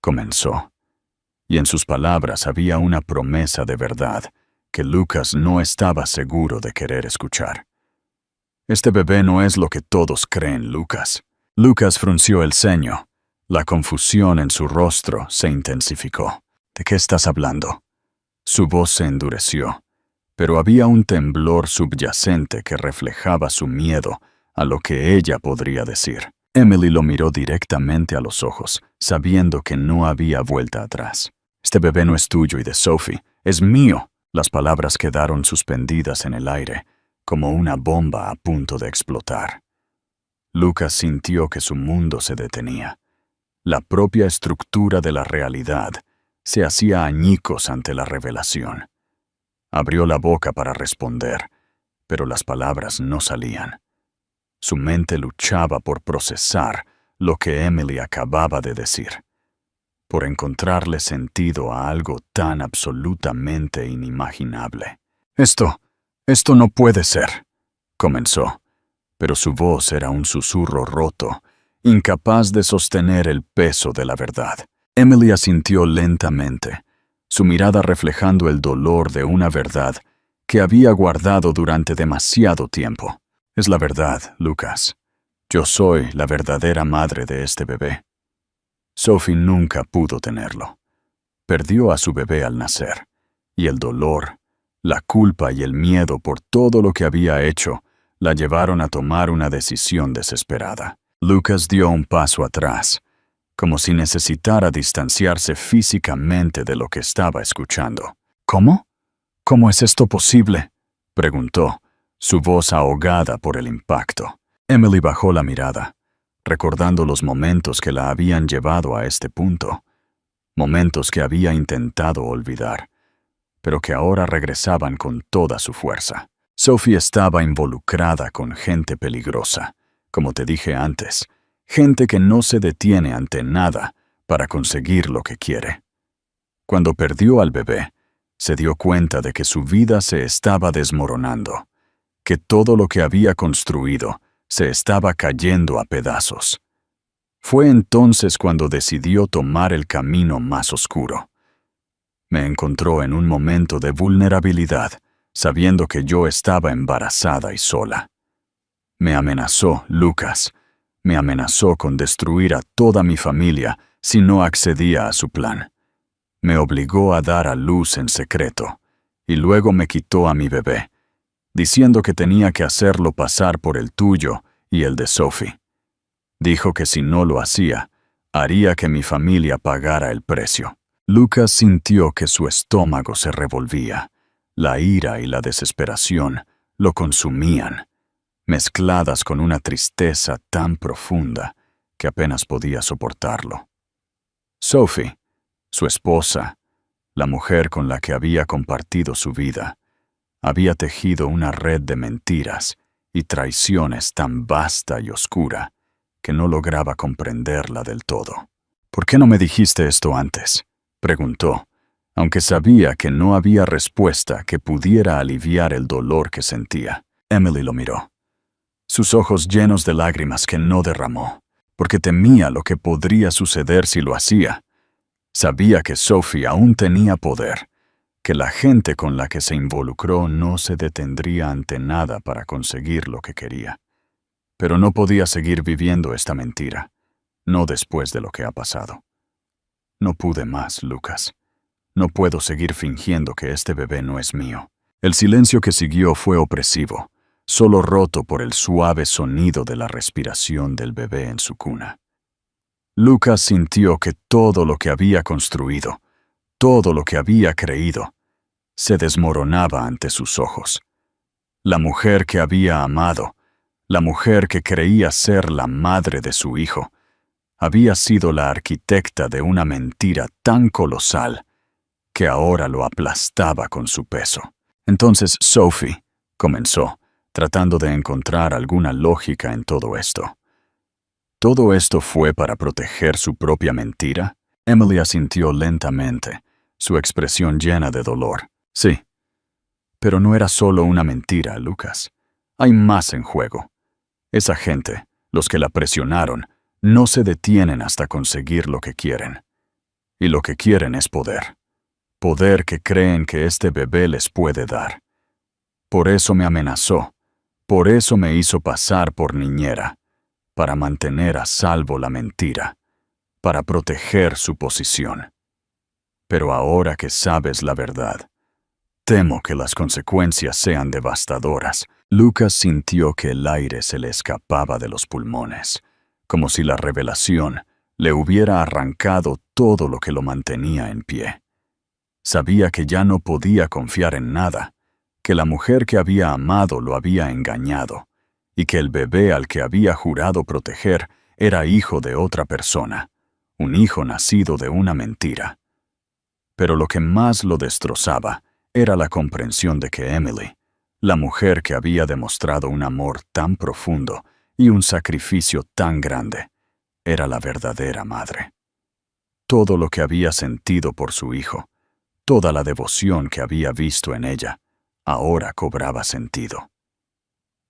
comenzó. Y en sus palabras había una promesa de verdad que Lucas no estaba seguro de querer escuchar. «Este bebé no es lo que todos creen, Lucas». Lucas frunció el ceño. La confusión en su rostro se intensificó. «¿De qué estás hablando?». Su voz se endureció, pero había un temblor subyacente que reflejaba su miedo a lo que ella podría decir. Emily lo miró directamente a los ojos, sabiendo que no había vuelta atrás. «Este bebé no es tuyo y de Sophie, es mío». Las palabras quedaron suspendidas en el aire, como una bomba a punto de explotar. Lucas sintió que su mundo se detenía. La propia estructura de la realidad se hacía añicos ante la revelación. Abrió la boca para responder, pero las palabras no salían. Su mente luchaba por procesar lo que Emily acababa de decir, por encontrarle sentido a algo tan absolutamente inimaginable. Esto no puede ser», comenzó, pero su voz era un susurro roto, incapaz de sostener el peso de la verdad. Emily asintió lentamente, su mirada reflejando el dolor de una verdad que había guardado durante demasiado tiempo. «Es la verdad, Lucas. Yo soy la verdadera madre de este bebé. Sophie nunca pudo tenerlo. Perdió a su bebé al nacer, y el dolor, la culpa y el miedo por todo lo que había hecho la llevaron a tomar una decisión desesperada». Lucas dio un paso atrás, como si necesitara distanciarse físicamente de lo que estaba escuchando. «¿Cómo? ¿Cómo es esto posible?», preguntó, su voz ahogada por el impacto. Emily bajó la mirada, recordando los momentos que la habían llevado a este punto, momentos que había intentado olvidar, pero que ahora regresaban con toda su fuerza. Sophie estaba involucrada con gente peligrosa, como te dije antes, gente que no se detiene ante nada para conseguir lo que quiere. Cuando perdió al bebé, se dio cuenta de que su vida se estaba desmoronando, que todo lo que había construido se estaba cayendo a pedazos. Fue entonces cuando decidió tomar el camino más oscuro. Me encontró en un momento de vulnerabilidad, sabiendo que yo estaba embarazada y sola. Me amenazó, Lucas. Me amenazó con destruir a toda mi familia si no accedía a su plan. Me obligó a dar a luz en secreto, y luego me quitó a mi bebé, diciendo que tenía que hacerlo pasar por el tuyo y el de Sophie. Dijo que si no lo hacía, haría que mi familia pagara el precio. Lucas sintió que su estómago se revolvía. La ira y la desesperación lo consumían, mezcladas con una tristeza tan profunda que apenas podía soportarlo. Sophie, su esposa, la mujer con la que había compartido su vida, había tejido una red de mentiras y traiciones tan vasta y oscura que no lograba comprenderla del todo. «¿Por qué no me dijiste esto antes?», preguntó, aunque sabía que no había respuesta que pudiera aliviar el dolor que sentía. Emily lo miró, sus ojos llenos de lágrimas que no derramó, porque temía lo que podría suceder si lo hacía. Sabía que Sophie aún tenía poder, que la gente con la que se involucró no se detendría ante nada para conseguir lo que quería. Pero no podía seguir viviendo esta mentira, no después de lo que ha pasado. No pude más, Lucas. No puedo seguir fingiendo que este bebé no es mío. El silencio que siguió fue opresivo, solo roto por el suave sonido de la respiración del bebé en su cuna. Lucas sintió que todo lo que había construido, todo lo que había creído, se desmoronaba ante sus ojos. La mujer que había amado, la mujer que creía ser la madre de su hijo, había sido la arquitecta de una mentira tan colosal que ahora lo aplastaba con su peso. Entonces Sophie comenzó, tratando de encontrar alguna lógica en todo esto. ¿Todo esto fue para proteger su propia mentira? Emily asintió lentamente, su expresión llena de dolor. Sí. Pero no era solo una mentira, Lucas. Hay más en juego. Esa gente, los que la presionaron, no se detienen hasta conseguir lo que quieren. Y lo que quieren es poder. Poder que creen que este bebé les puede dar. Por eso me amenazó. Por eso me hizo pasar por niñera. Para mantener a salvo la mentira. Para proteger su posición. Pero ahora que sabes la verdad, temo que las consecuencias sean devastadoras. Lucas sintió que el aire se le escapaba de los pulmones, como si la revelación le hubiera arrancado todo lo que lo mantenía en pie. Sabía que ya no podía confiar en nada, que la mujer que había amado lo había engañado, y que el bebé al que había jurado proteger era hijo de otra persona, un hijo nacido de una mentira. Pero lo que más lo destrozaba era la comprensión de que Emily, la mujer que había demostrado un amor tan profundo y un sacrificio tan grande, era la verdadera madre. Todo lo que había sentido por su hijo, toda la devoción que había visto en ella, ahora cobraba sentido.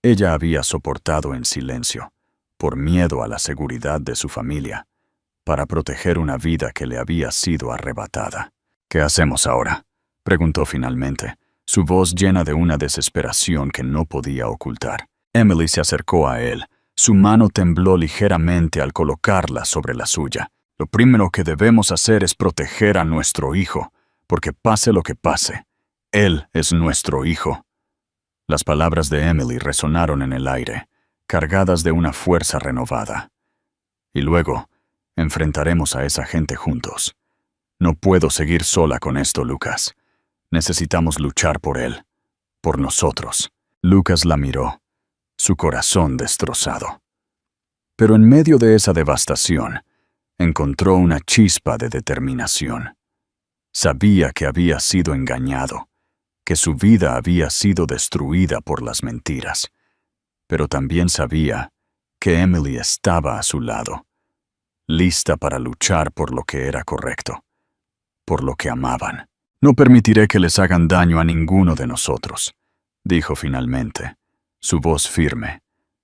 Ella había soportado en silencio, por miedo a la seguridad de su familia, para proteger una vida que le había sido arrebatada. «¿Qué hacemos ahora?», preguntó finalmente, su voz llena de una desesperación que no podía ocultar. Emily se acercó a él. Su mano tembló ligeramente al colocarla sobre la suya. «Lo primero que debemos hacer es proteger a nuestro hijo, porque pase lo que pase, él es nuestro hijo». Las palabras de Emily resonaron en el aire, cargadas de una fuerza renovada. «Y luego, enfrentaremos a esa gente juntos. No puedo seguir sola con esto, Lucas. Necesitamos luchar por él, por nosotros». Lucas la miró, su corazón destrozado. Pero en medio de esa devastación, encontró una chispa de determinación. Sabía que había sido engañado, que su vida había sido destruida por las mentiras, pero también sabía que Emily estaba a su lado, lista para luchar por lo que era correcto, por lo que amaban. «No permitiré que les hagan daño a ninguno de nosotros», dijo finalmente, su voz firme,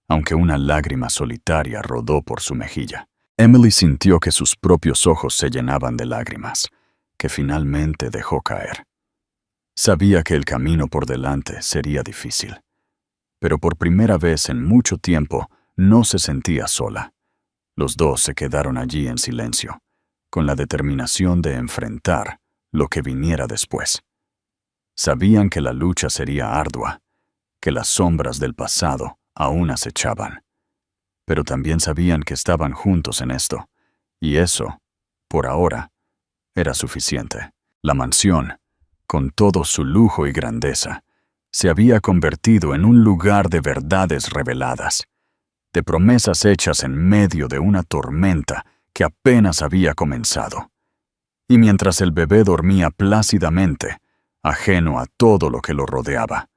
aunque una lágrima solitaria rodó por su mejilla. Emily sintió que sus propios ojos se llenaban de lágrimas, que finalmente dejó caer. Sabía que el camino por delante sería difícil, pero por primera vez en mucho tiempo no se sentía sola. Los dos se quedaron allí en silencio, con la determinación de enfrentar lo que viniera después. Sabían que la lucha sería ardua, que las sombras del pasado aún acechaban, pero también sabían que estaban juntos en esto, y eso, por ahora, era suficiente. La mansión, con todo su lujo y grandeza, se había convertido en un lugar de verdades reveladas, de promesas hechas en medio de una tormenta que apenas había comenzado. Y mientras el bebé dormía plácidamente, ajeno a todo lo que lo rodeaba,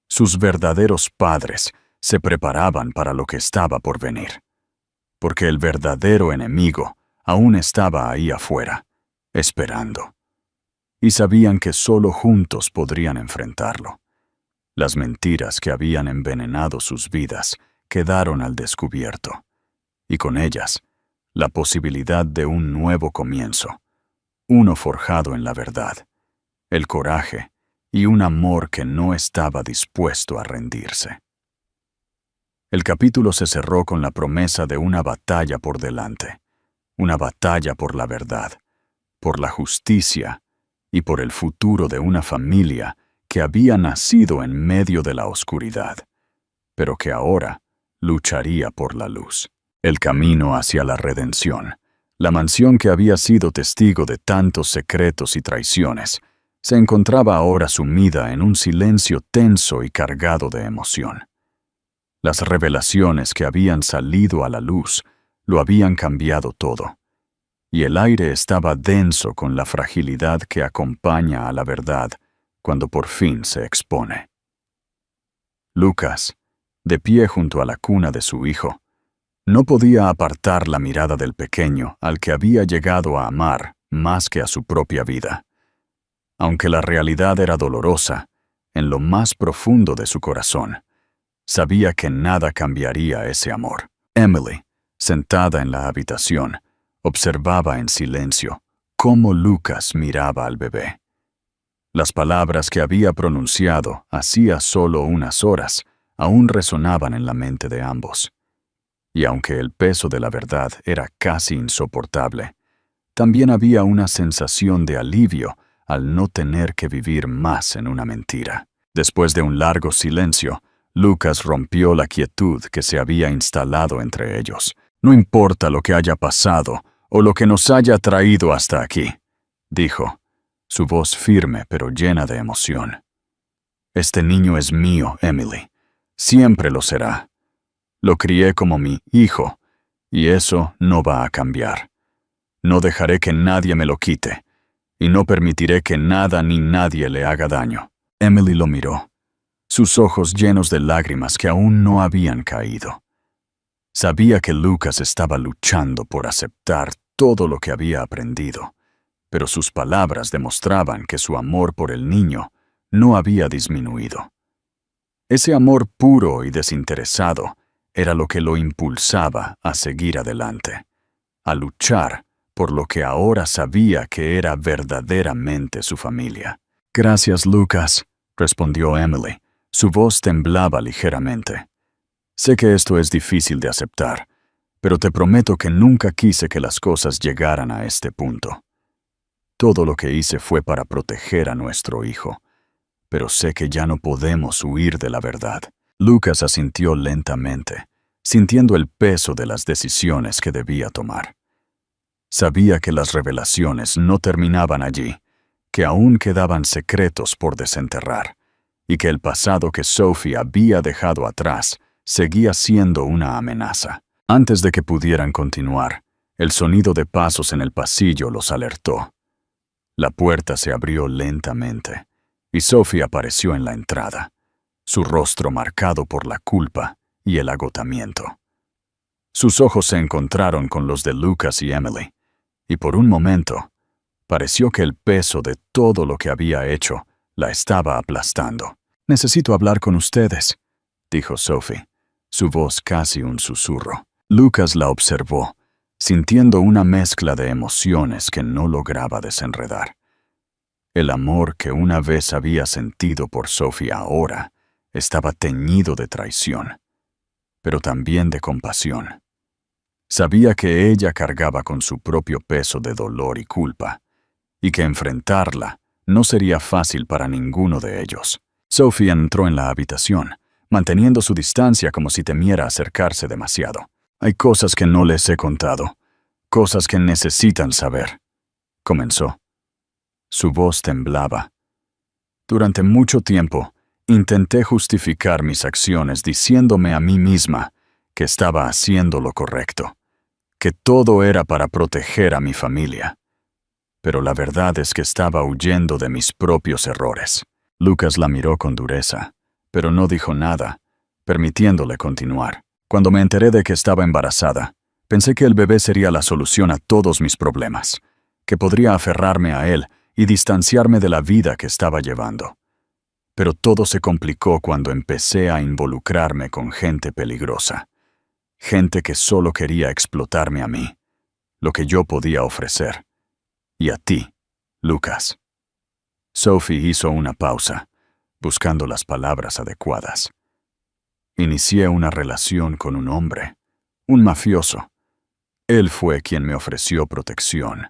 sus verdaderos padres se preparaban para lo que estaba por venir, porque el verdadero enemigo aún estaba ahí afuera, esperando. Y sabían que solo juntos podrían enfrentarlo. Las mentiras que habían envenenado sus vidas quedaron al descubierto, y con ellas, la posibilidad de un nuevo comienzo, uno forjado en la verdad, el coraje y un amor que no estaba dispuesto a rendirse. El capítulo se cerró con la promesa de una batalla por delante, una batalla por la verdad, por la justicia y por el futuro de una familia que había nacido en medio de la oscuridad, pero que ahora lucharía por la luz. El camino hacia la redención, la mansión que había sido testigo de tantos secretos y traiciones, se encontraba ahora sumida en un silencio tenso y cargado de emoción. Las revelaciones que habían salido a la luz lo habían cambiado todo, y el aire estaba denso con la fragilidad que acompaña a la verdad cuando por fin se expone. Lucas, de pie junto a la cuna de su hijo, no podía apartar la mirada del pequeño al que había llegado a amar más que a su propia vida. Aunque la realidad era dolorosa, en lo más profundo de su corazón, sabía que nada cambiaría ese amor. Emily, sentada en la habitación, observaba en silencio cómo Lucas miraba al bebé. Las palabras que había pronunciado hacía solo unas horas aún resonaban en la mente de ambos. Y aunque el peso de la verdad era casi insoportable, también había una sensación de alivio al no tener que vivir más en una mentira. Después de un largo silencio, Lucas rompió la quietud que se había instalado entre ellos. «No importa lo que haya pasado o lo que nos haya traído hasta aquí», dijo, su voz firme pero llena de emoción. «Este niño es mío, Emily. Siempre lo será. Lo crié como mi hijo, y eso no va a cambiar. No dejaré que nadie me lo quite, y no permitiré que nada ni nadie le haga daño». Emily lo miró, sus ojos llenos de lágrimas que aún no habían caído. Sabía que Lucas estaba luchando por aceptar todo lo que había aprendido, pero sus palabras demostraban que su amor por el niño no había disminuido. Ese amor puro y desinteresado era lo que lo impulsaba a seguir adelante, a luchar por lo que ahora sabía que era verdaderamente su familia. «Gracias, Lucas», respondió Emily. Su voz temblaba ligeramente. «Sé que esto es difícil de aceptar, pero te prometo que nunca quise que las cosas llegaran a este punto. Todo lo que hice fue para proteger a nuestro hijo, pero sé que ya no podemos huir de la verdad». Lucas asintió lentamente, sintiendo el peso de las decisiones que debía tomar. Sabía que las revelaciones no terminaban allí, que aún quedaban secretos por desenterrar, y que el pasado que Sophie había dejado atrás seguía siendo una amenaza. Antes de que pudieran continuar, el sonido de pasos en el pasillo los alertó. La puerta se abrió lentamente y Sophie apareció en la entrada, su rostro marcado por la culpa y el agotamiento. Sus ojos se encontraron con los de Lucas y Emily, y por un momento pareció que el peso de todo lo que había hecho la estaba aplastando. «Necesito hablar con ustedes», dijo Sophie, su voz casi un susurro. Lucas la observó, sintiendo una mezcla de emociones que no lograba desenredar. El amor que una vez había sentido por Sophie ahora estaba teñido de traición, pero también de compasión. Sabía que ella cargaba con su propio peso de dolor y culpa, y que enfrentarla no sería fácil para ninguno de ellos. Sophie entró en la habitación, manteniendo su distancia como si temiera acercarse demasiado. «Hay cosas que no les he contado, cosas que necesitan saber», comenzó. Su voz temblaba. «Durante mucho tiempo, intenté justificar mis acciones diciéndome a mí misma que estaba haciendo lo correcto, que todo era para proteger a mi familia. Pero la verdad es que estaba huyendo de mis propios errores». Lucas la miró con dureza, pero no dijo nada, permitiéndole continuar. «Cuando me enteré de que estaba embarazada, pensé que el bebé sería la solución a todos mis problemas, que podría aferrarme a él y distanciarme de la vida que estaba llevando. Pero todo se complicó cuando empecé a involucrarme con gente peligrosa, gente que solo quería explotarme a mí, lo que yo podía ofrecer. Y a ti, Lucas». Sophie hizo una pausa, buscando las palabras adecuadas. «Inicié una relación con un hombre, un mafioso. Él fue quien me ofreció protección,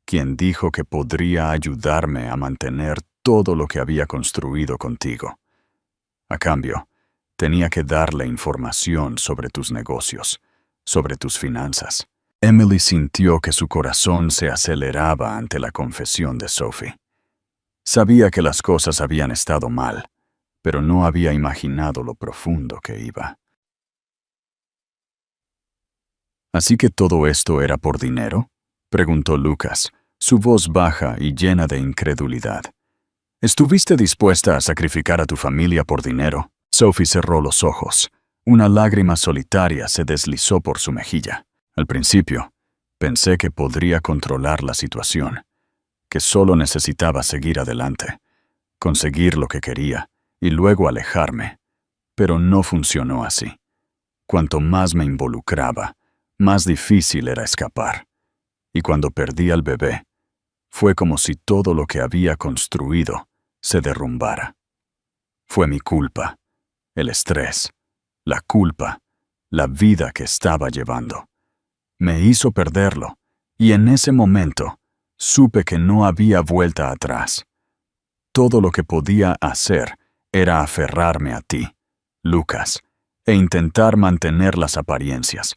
quien dijo que podría ayudarme a mantener todo lo que había construido contigo. A cambio, tenía que darle información sobre tus negocios, sobre tus finanzas». Emily sintió que su corazón se aceleraba ante la confesión de Sophie. Sabía que las cosas habían estado mal, pero no había imaginado lo profundo que iba. «¿Así que todo esto era por dinero?», preguntó Lucas, su voz baja y llena de incredulidad. «¿Estuviste dispuesta a sacrificar a tu familia por dinero?». Sophie cerró los ojos. Una lágrima solitaria se deslizó por su mejilla. «Al principio, pensé que podría controlar la situación, que solo necesitaba seguir adelante, conseguir lo que quería y luego alejarme. Pero no funcionó así. Cuanto más me involucraba, más difícil era escapar. Y cuando perdí al bebé, fue como si todo lo que había construido se derrumbara. Fue mi culpa, el estrés, la culpa, la vida que estaba llevando. Me hizo perderlo, y en ese momento supe que no había vuelta atrás. Todo lo que podía hacer era aferrarme a ti, Lucas, e intentar mantener las apariencias,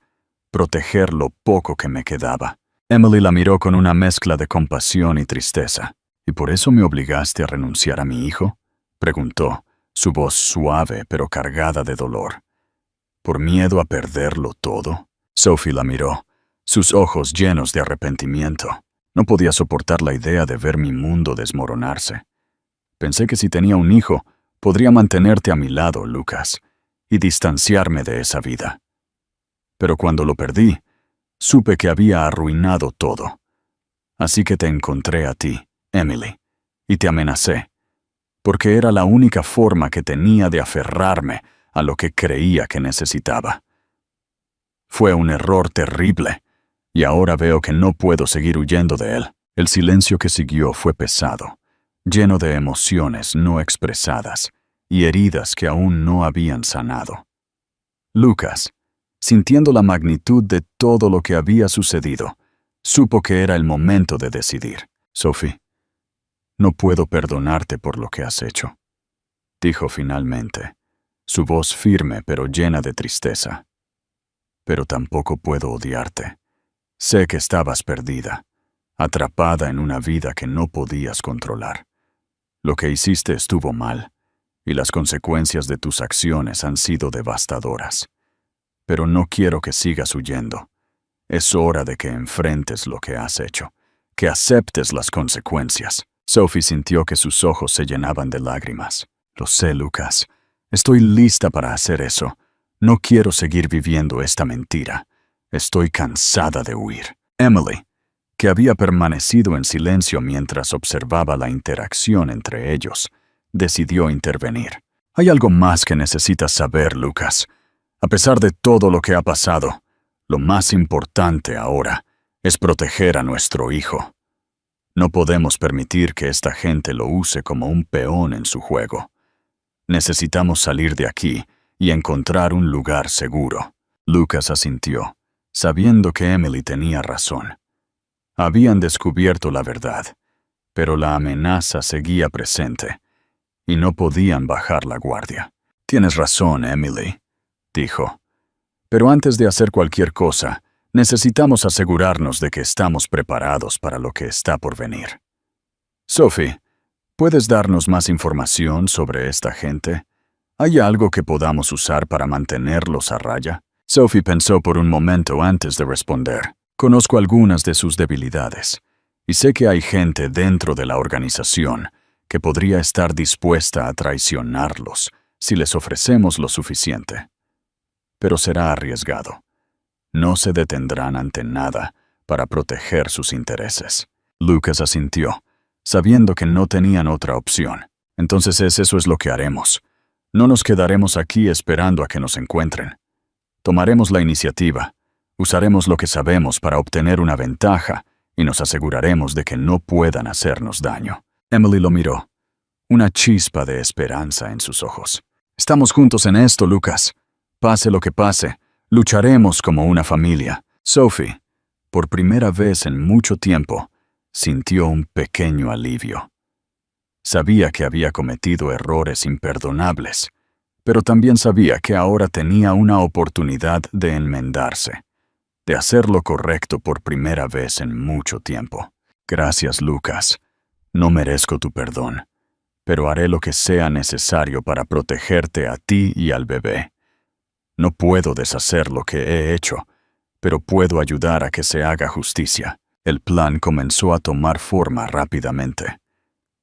proteger lo poco que me quedaba». Emily la miró con una mezcla de compasión y tristeza. «¿Y por eso me obligaste a renunciar a mi hijo?», preguntó, su voz suave pero cargada de dolor. «¿Por miedo a perderlo todo?». Sophie la miró, sus ojos llenos de arrepentimiento. No podía soportar la idea de ver mi mundo desmoronarse. «Pensé que si tenía un hijo, podría mantenerte a mi lado, Lucas, y distanciarme de esa vida. Pero cuando lo perdí, supe que había arruinado todo. Así que te encontré a ti, Emily, y te amenacé, porque era la única forma que tenía de aferrarme a lo que creía que necesitaba. Fue un error terrible, y ahora veo que no puedo seguir huyendo de él». El silencio que siguió fue pesado, lleno de emociones no expresadas y heridas que aún no habían sanado. Lucas, sintiendo la magnitud de todo lo que había sucedido, supo que era el momento de decidir. «Sophie, no puedo perdonarte por lo que has hecho», dijo finalmente, su voz firme pero llena de tristeza. «Pero tampoco puedo odiarte. Sé que estabas perdida, atrapada en una vida que no podías controlar. Lo que hiciste estuvo mal, y las consecuencias de tus acciones han sido devastadoras. pero no quiero que sigas huyendo. Es hora de que enfrentes lo que has hecho, que aceptes las consecuencias. Sophie sintió que sus ojos se llenaban de lágrimas. Lo sé, Lucas. Estoy lista para hacer eso. No quiero seguir viviendo esta mentira. Estoy cansada de huir. Emily, que había permanecido en silencio mientras observaba la interacción entre ellos, decidió intervenir. Hay algo más que necesitas saber, Lucas. A pesar de todo lo que ha pasado, lo más importante ahora es proteger a nuestro hijo. No podemos permitir que esta gente lo use como un peón en su juego. Necesitamos salir de aquí y encontrar un lugar seguro. Lucas asintió, sabiendo que Emily tenía razón. Habían descubierto la verdad, pero la amenaza seguía presente, y no podían bajar la guardia. Tienes razón, Emily, dijo. Pero antes de hacer cualquier cosa, necesitamos asegurarnos de que estamos preparados para lo que está por venir. Sophie, ¿puedes darnos más información sobre esta gente? ¿Hay algo que podamos usar para mantenerlos a raya? Sophie pensó por un momento antes de responder. Conozco algunas de sus debilidades, y sé que hay gente dentro de la organización que podría estar dispuesta a traicionarlos si les ofrecemos lo suficiente. Pero será arriesgado. No se detendrán ante nada para proteger sus intereses. Lucas asintió, sabiendo que no tenían otra opción. Entonces eso es lo que haremos. No nos quedaremos aquí esperando a que nos encuentren. Tomaremos la iniciativa, usaremos lo que sabemos para obtener una ventaja y nos aseguraremos de que no puedan hacernos daño. Emily lo miró, una chispa de esperanza en sus ojos. Estamos juntos en esto, Lucas. Pase lo que pase, lucharemos como una familia. Sophie, por primera vez en mucho tiempo, sintió un pequeño alivio. Sabía que había cometido errores imperdonables, pero también sabía que ahora tenía una oportunidad de enmendarse, de hacer lo correcto por primera vez en mucho tiempo. Gracias, Lucas. No merezco tu perdón, pero haré lo que sea necesario para protegerte a ti y al bebé. No puedo deshacer lo que he hecho, pero puedo ayudar a que se haga justicia. El plan comenzó a tomar forma rápidamente.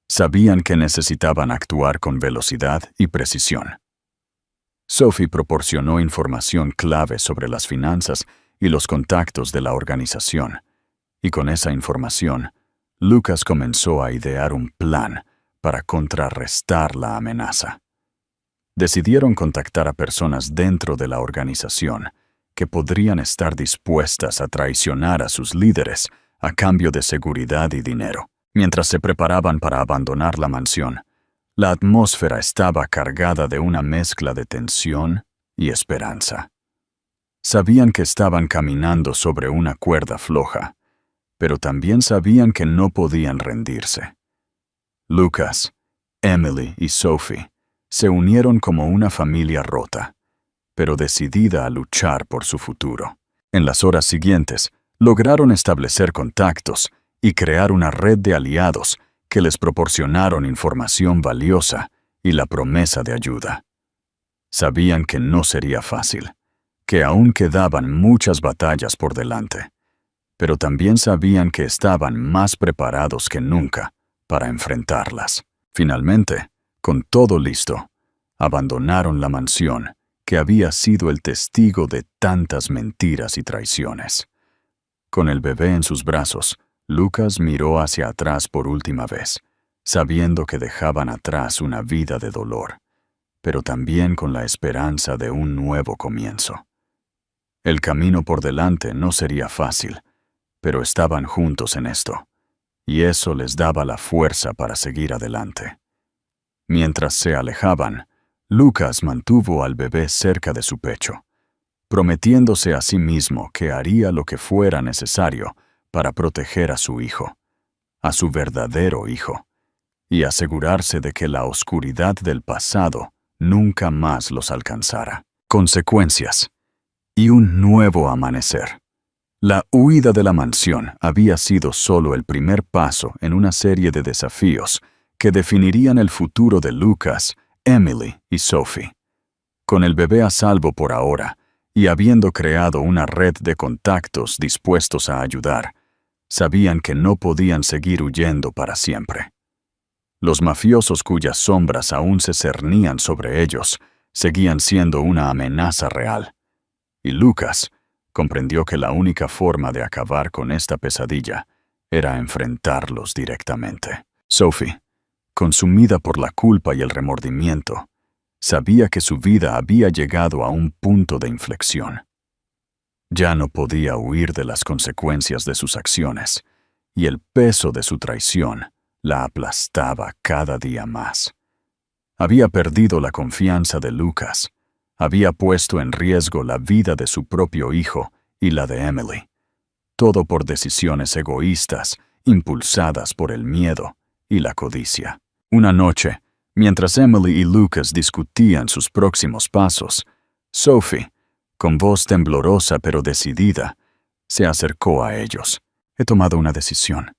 Sabían que necesitaban actuar con velocidad y precisión. Sophie proporcionó información clave sobre las finanzas y los contactos de la organización, y con esa información, Lucas comenzó a idear un plan para contrarrestar la amenaza. Decidieron contactar a personas dentro de la organización que podrían estar dispuestas a traicionar a sus líderes a cambio de seguridad y dinero. Mientras se preparaban para abandonar la mansión, la atmósfera estaba cargada de una mezcla de tensión y esperanza. Sabían que estaban caminando sobre una cuerda floja, pero también sabían que no podían rendirse. Lucas, Emily y Sophie se unieron como una familia rota, pero decidida a luchar por su futuro. En las horas siguientes, lograron establecer contactos y crear una red de aliados que les proporcionaron información valiosa y la promesa de ayuda. Sabían que no sería fácil, que aún quedaban muchas batallas por delante, pero también sabían que estaban más preparados que nunca para enfrentarlas. Finalmente, con todo listo, abandonaron la mansión que había sido el testigo de tantas mentiras y traiciones. Con el bebé en sus brazos, Lucas miró hacia atrás por última vez, sabiendo que dejaban atrás una vida de dolor, pero también con la esperanza de un nuevo comienzo. El camino por delante no sería fácil, pero estaban juntos en esto, y eso les daba la fuerza para seguir adelante. Mientras se alejaban, Lucas mantuvo al bebé cerca de su pecho, prometiéndose a sí mismo que haría lo que fuera necesario para proteger a su hijo, a su verdadero hijo, y asegurarse de que la oscuridad del pasado nunca más los alcanzara. Consecuencias y un nuevo amanecer. La huida de la mansión había sido solo el primer paso en una serie de desafíos que definirían el futuro de Lucas, Emily y Sophie. Con el bebé a salvo por ahora y habiendo creado una red de contactos dispuestos a ayudar, sabían que no podían seguir huyendo para siempre. Los mafiosos cuyas sombras aún se cernían sobre ellos seguían siendo una amenaza real. Y Lucas comprendió que la única forma de acabar con esta pesadilla era enfrentarlos directamente. Sophie, consumida por la culpa y el remordimiento, sabía que su vida había llegado a un punto de inflexión. Ya no podía huir de las consecuencias de sus acciones, y el peso de su traición la aplastaba cada día más. Había perdido la confianza de Lucas, había puesto en riesgo la vida de su propio hijo y la de Emily, todo por decisiones egoístas impulsadas por el miedo y la codicia. Una noche, mientras Emily y Lucas discutían sus próximos pasos, Sophie, con voz temblorosa pero decidida, se acercó a ellos. «He tomado una decisión»,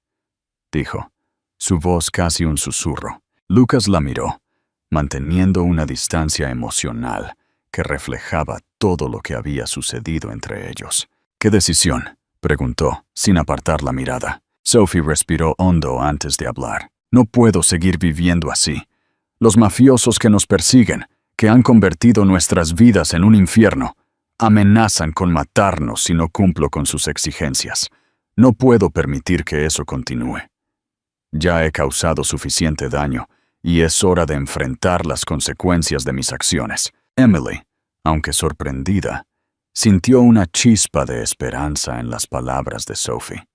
dijo, su voz casi un susurro. Lucas la miró, manteniendo una distancia emocional que reflejaba todo lo que había sucedido entre ellos. «¿Qué decisión?», preguntó, sin apartar la mirada. Sophie respiró hondo antes de hablar. «No puedo seguir viviendo así. Los mafiosos que nos persiguen, que han convertido nuestras vidas en un infierno, amenazan con matarnos si no cumplo con sus exigencias. No puedo permitir que eso continúe. Ya he causado suficiente daño y es hora de enfrentar las consecuencias de mis acciones». Emily, aunque sorprendida, sintió una chispa de esperanza en las palabras de Sophie.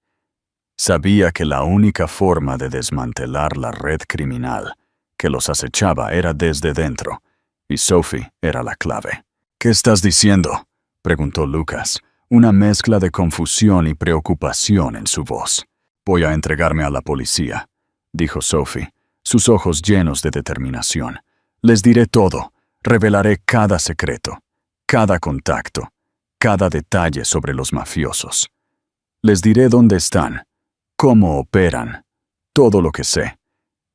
Sabía que la única forma de desmantelar la red criminal que los acechaba era desde dentro, y Sophie era la clave. «¿Qué estás diciendo?», preguntó Lucas, una mezcla de confusión y preocupación en su voz. «Voy a entregarme a la policía», dijo Sophie, sus ojos llenos de determinación. «Les diré todo, revelaré cada secreto, cada contacto, cada detalle sobre los mafiosos. Les diré dónde están, cómo operan, todo lo que sé.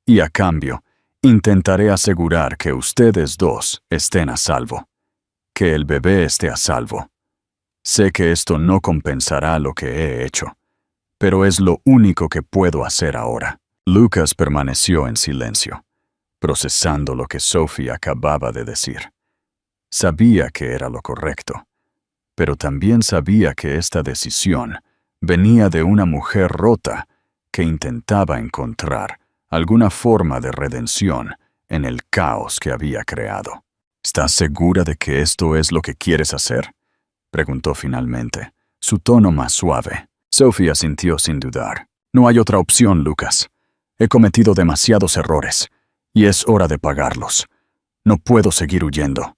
Y a cambio, intentaré asegurar que ustedes dos estén a salvo, que el bebé esté a salvo. Sé que esto no compensará lo que he hecho, pero es lo único que puedo hacer ahora». Lucas permaneció en silencio, procesando lo que Sophie acababa de decir. Sabía que era lo correcto, pero también sabía que esta decisión venía de una mujer rota que intentaba encontrar alguna forma de redención en el caos que había creado. «¿Estás segura de que esto es lo que quieres hacer?», preguntó finalmente, su tono más suave. Sophie asintió sin dudar. «No hay otra opción, Lucas. He cometido demasiados errores, y es hora de pagarlos. No puedo seguir huyendo.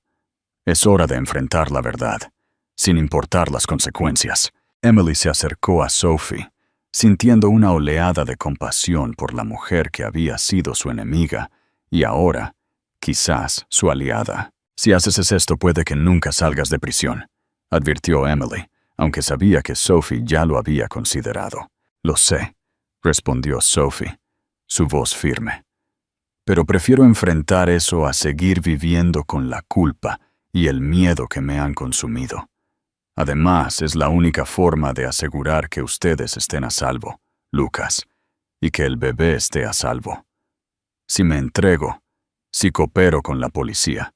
Es hora de enfrentar la verdad, sin importar las consecuencias». Emily se acercó a Sophie, sintiendo una oleada de compasión por la mujer que había sido su enemiga y ahora, quizás, su aliada. «Si haces esto puede que nunca salgas de prisión», advirtió Emily, aunque sabía que Sophie ya lo había considerado. «Lo sé», respondió Sophie, su voz firme. «Pero prefiero enfrentar eso a seguir viviendo con la culpa y el miedo que me han consumido. Además, es la única forma de asegurar que ustedes estén a salvo, Lucas, y que el bebé esté a salvo. Si me entrego, si coopero con la policía,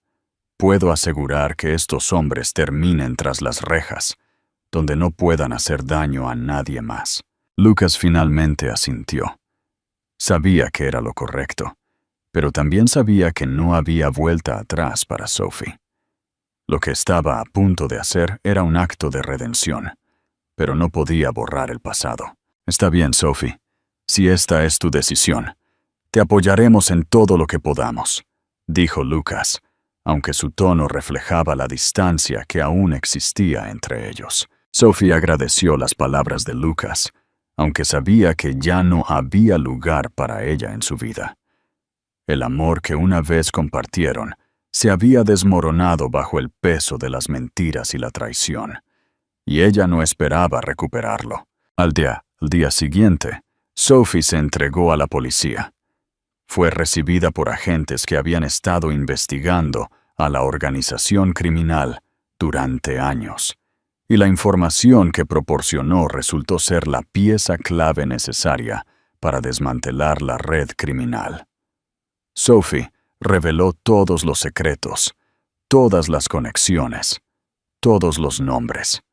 puedo asegurar que estos hombres terminen tras las rejas, donde no puedan hacer daño a nadie más». Lucas finalmente asintió. Sabía que era lo correcto, pero también sabía que no había vuelta atrás para Sophie. Lo que estaba a punto de hacer era un acto de redención, pero no podía borrar el pasado. «Está bien, Sophie. Si esta es tu decisión, te apoyaremos en todo lo que podamos», dijo Lucas, aunque su tono reflejaba la distancia que aún existía entre ellos. Sophie agradeció las palabras de Lucas, aunque sabía que ya no había lugar para ella en su vida. El amor que una vez compartieron se había desmoronado bajo el peso de las mentiras y la traición, y ella no esperaba recuperarlo. Al día siguiente, Sophie se entregó a la policía. Fue recibida por agentes que habían estado investigando a la organización criminal durante años, y la información que proporcionó resultó ser la pieza clave necesaria para desmantelar la red criminal. Sophie reveló todos los secretos, todas las conexiones, todos los nombres.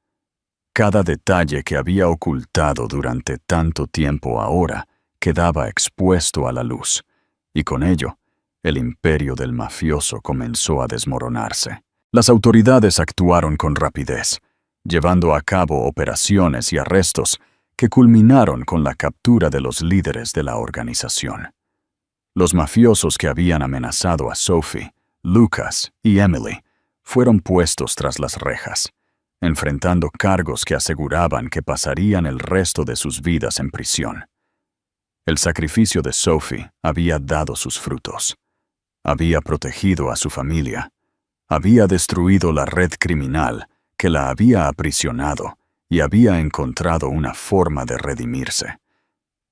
Cada detalle que había ocultado durante tanto tiempo ahora quedaba expuesto a la luz, y con ello, el imperio del mafioso comenzó a desmoronarse. Las autoridades actuaron con rapidez, llevando a cabo operaciones y arrestos que culminaron con la captura de los líderes de la organización. Los mafiosos que habían amenazado a Sophie, Lucas y Emily fueron puestos tras las rejas, enfrentando cargos que aseguraban que pasarían el resto de sus vidas en prisión. El sacrificio de Sophie había dado sus frutos. Había protegido a su familia. Había destruido la red criminal que la había aprisionado y había encontrado una forma de redimirse,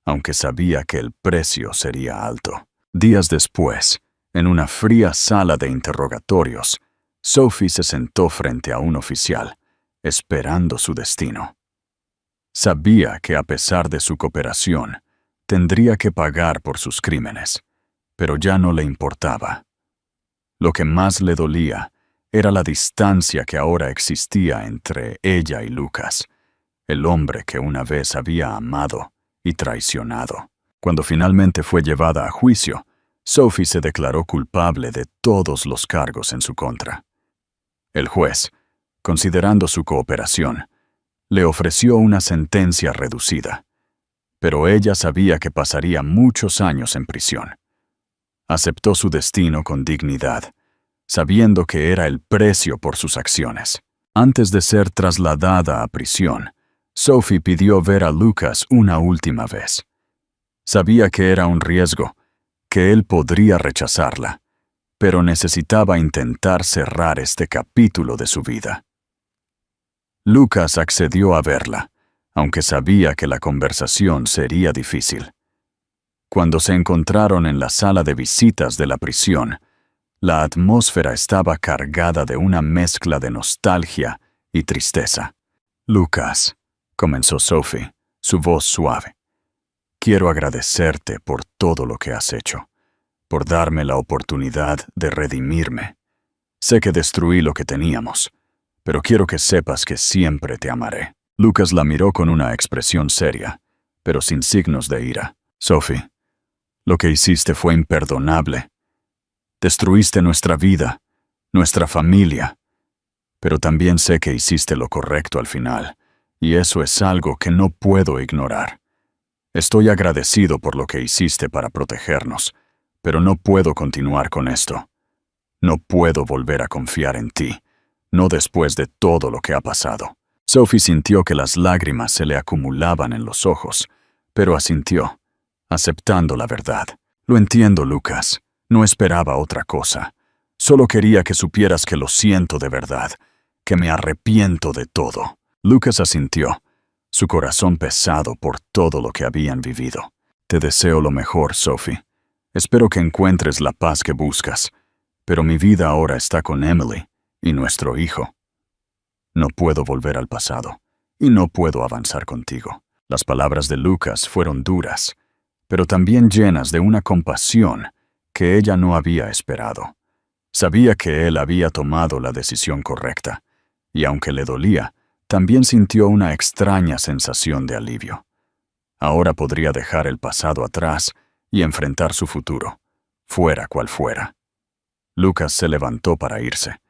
aunque sabía que el precio sería alto. Días después, en una fría sala de interrogatorios, Sophie se sentó frente a un oficial, esperando su destino. Sabía que a pesar de su cooperación, tendría que pagar por sus crímenes, pero ya no le importaba. Lo que más le dolía era la distancia que ahora existía entre ella y Lucas, el hombre que una vez había amado y traicionado. Cuando finalmente fue llevada a juicio, Sophie se declaró culpable de todos los cargos en su contra. El juez, considerando su cooperación, le ofreció una sentencia reducida, pero ella sabía que pasaría muchos años en prisión. Aceptó su destino con dignidad, sabiendo que era el precio por sus acciones. Antes de ser trasladada a prisión, Sophie pidió ver a Lucas una última vez. Sabía que era un riesgo, que él podría rechazarla, pero necesitaba intentar cerrar este capítulo de su vida. Lucas accedió a verla, aunque sabía que la conversación sería difícil. Cuando se encontraron en la sala de visitas de la prisión, la atmósfera estaba cargada de una mezcla de nostalgia y tristeza. «Lucas», comenzó Sophie, su voz suave, «quiero agradecerte por todo lo que has hecho, por darme la oportunidad de redimirme. Sé que destruí lo que teníamos, pero quiero que sepas que siempre te amaré». Lucas la miró con una expresión seria, pero sin signos de ira. «Sophie, lo que hiciste fue imperdonable. Destruiste nuestra vida, nuestra familia, pero también sé que hiciste lo correcto al final, y eso es algo que no puedo ignorar. Estoy agradecido por lo que hiciste para protegernos, pero no puedo continuar con esto. No puedo volver a confiar en ti, no después de todo lo que ha pasado». Sophie sintió que las lágrimas se le acumulaban en los ojos, pero asintió, aceptando la verdad. «Lo entiendo, Lucas. No esperaba otra cosa. Solo quería que supieras que lo siento de verdad, que me arrepiento de todo». Lucas asintió, su corazón pesado por todo lo que habían vivido. «Te deseo lo mejor, Sophie. Espero que encuentres la paz que buscas, pero mi vida ahora está con Emily y nuestro hijo. No puedo volver al pasado, y no puedo avanzar contigo». Las palabras de Lucas fueron duras, pero también llenas de una compasión que ella no había esperado. Sabía que él había tomado la decisión correcta, y aunque le dolía, también sintió una extraña sensación de alivio. Ahora podría dejar el pasado atrás y enfrentar su futuro, fuera cual fuera. Lucas se levantó para irse,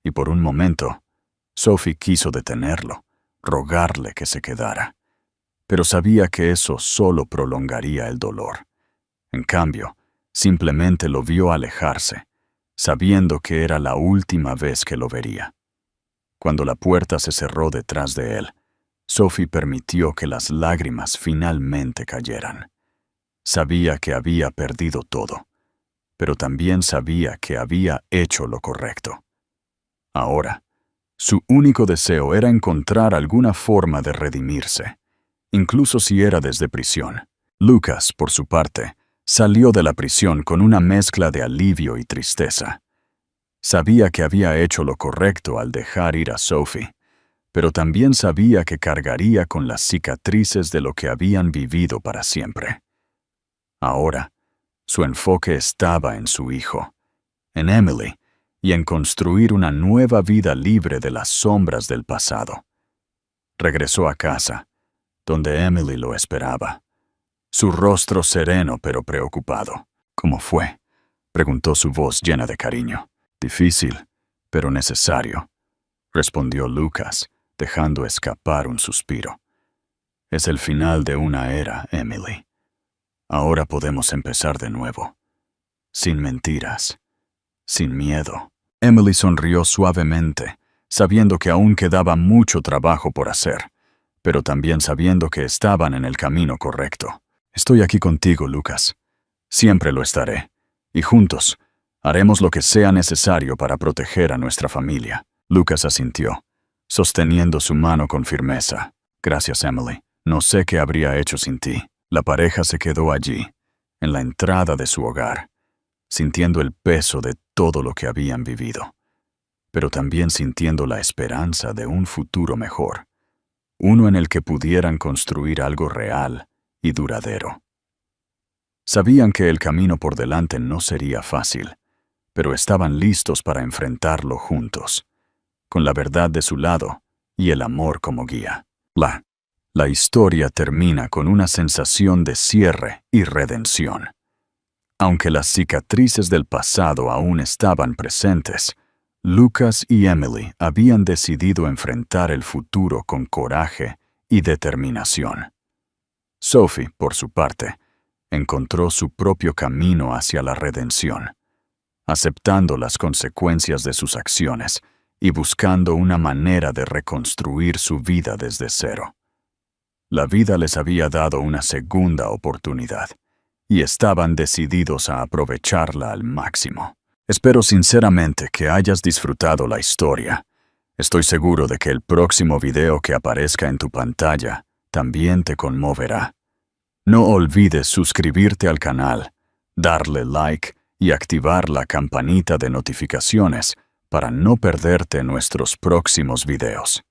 y por un momento, Sophie quiso detenerlo, rogarle que se quedara, pero sabía que eso solo prolongaría el dolor. En cambio, simplemente lo vio alejarse, sabiendo que era la última vez que lo vería. Cuando la puerta se cerró detrás de él, Sophie permitió que las lágrimas finalmente cayeran. Sabía que había perdido todo, pero también sabía que había hecho lo correcto. Ahora, su único deseo era encontrar alguna forma de redimirse, incluso si era desde prisión. Lucas, por su parte, salió de la prisión con una mezcla de alivio y tristeza. Sabía que había hecho lo correcto al dejar ir a Sophie, pero también sabía que cargaría con las cicatrices de lo que habían vivido para siempre. Ahora, su enfoque estaba en su hijo, en Emily, y en construir una nueva vida libre de las sombras del pasado. Regresó a casa, donde Emily lo esperaba, su rostro sereno pero preocupado. ¿Cómo fue?, preguntó su voz llena de cariño. Difícil, pero necesario, respondió Lucas, dejando escapar un suspiro. Es el final de una era, Emily. Ahora podemos empezar de nuevo, sin mentiras, sin miedo. Emily sonrió suavemente, sabiendo que aún quedaba mucho trabajo por hacer, pero también sabiendo que estaban en el camino correcto. Estoy aquí contigo, Lucas. Siempre lo estaré, y juntos haremos lo que sea necesario para proteger a nuestra familia. Lucas asintió, sosteniendo su mano con firmeza. Gracias, Emily. No sé qué habría hecho sin ti. La pareja se quedó allí, en la entrada de su hogar, sintiendo el peso de todo lo que habían vivido, pero también sintiendo la esperanza de un futuro mejor, uno en el que pudieran construir algo real y duradero. Sabían que el camino por delante no sería fácil, pero estaban listos para enfrentarlo juntos, con la verdad de su lado y el amor como guía. La historia termina con una sensación de cierre y redención. Aunque las cicatrices del pasado aún estaban presentes, Lucas y Emily habían decidido enfrentar el futuro con coraje y determinación. Sophie, por su parte, encontró su propio camino hacia la redención, aceptando las consecuencias de sus acciones y buscando una manera de reconstruir su vida desde cero. La vida les había dado una segunda oportunidad, y estaban decididos a aprovecharla al máximo. Espero sinceramente que hayas disfrutado la historia. Estoy seguro de que el próximo video que aparezca en tu pantalla también te conmoverá. No olvides suscribirte al canal, darle like y activar la campanita de notificaciones para no perderte nuestros próximos videos.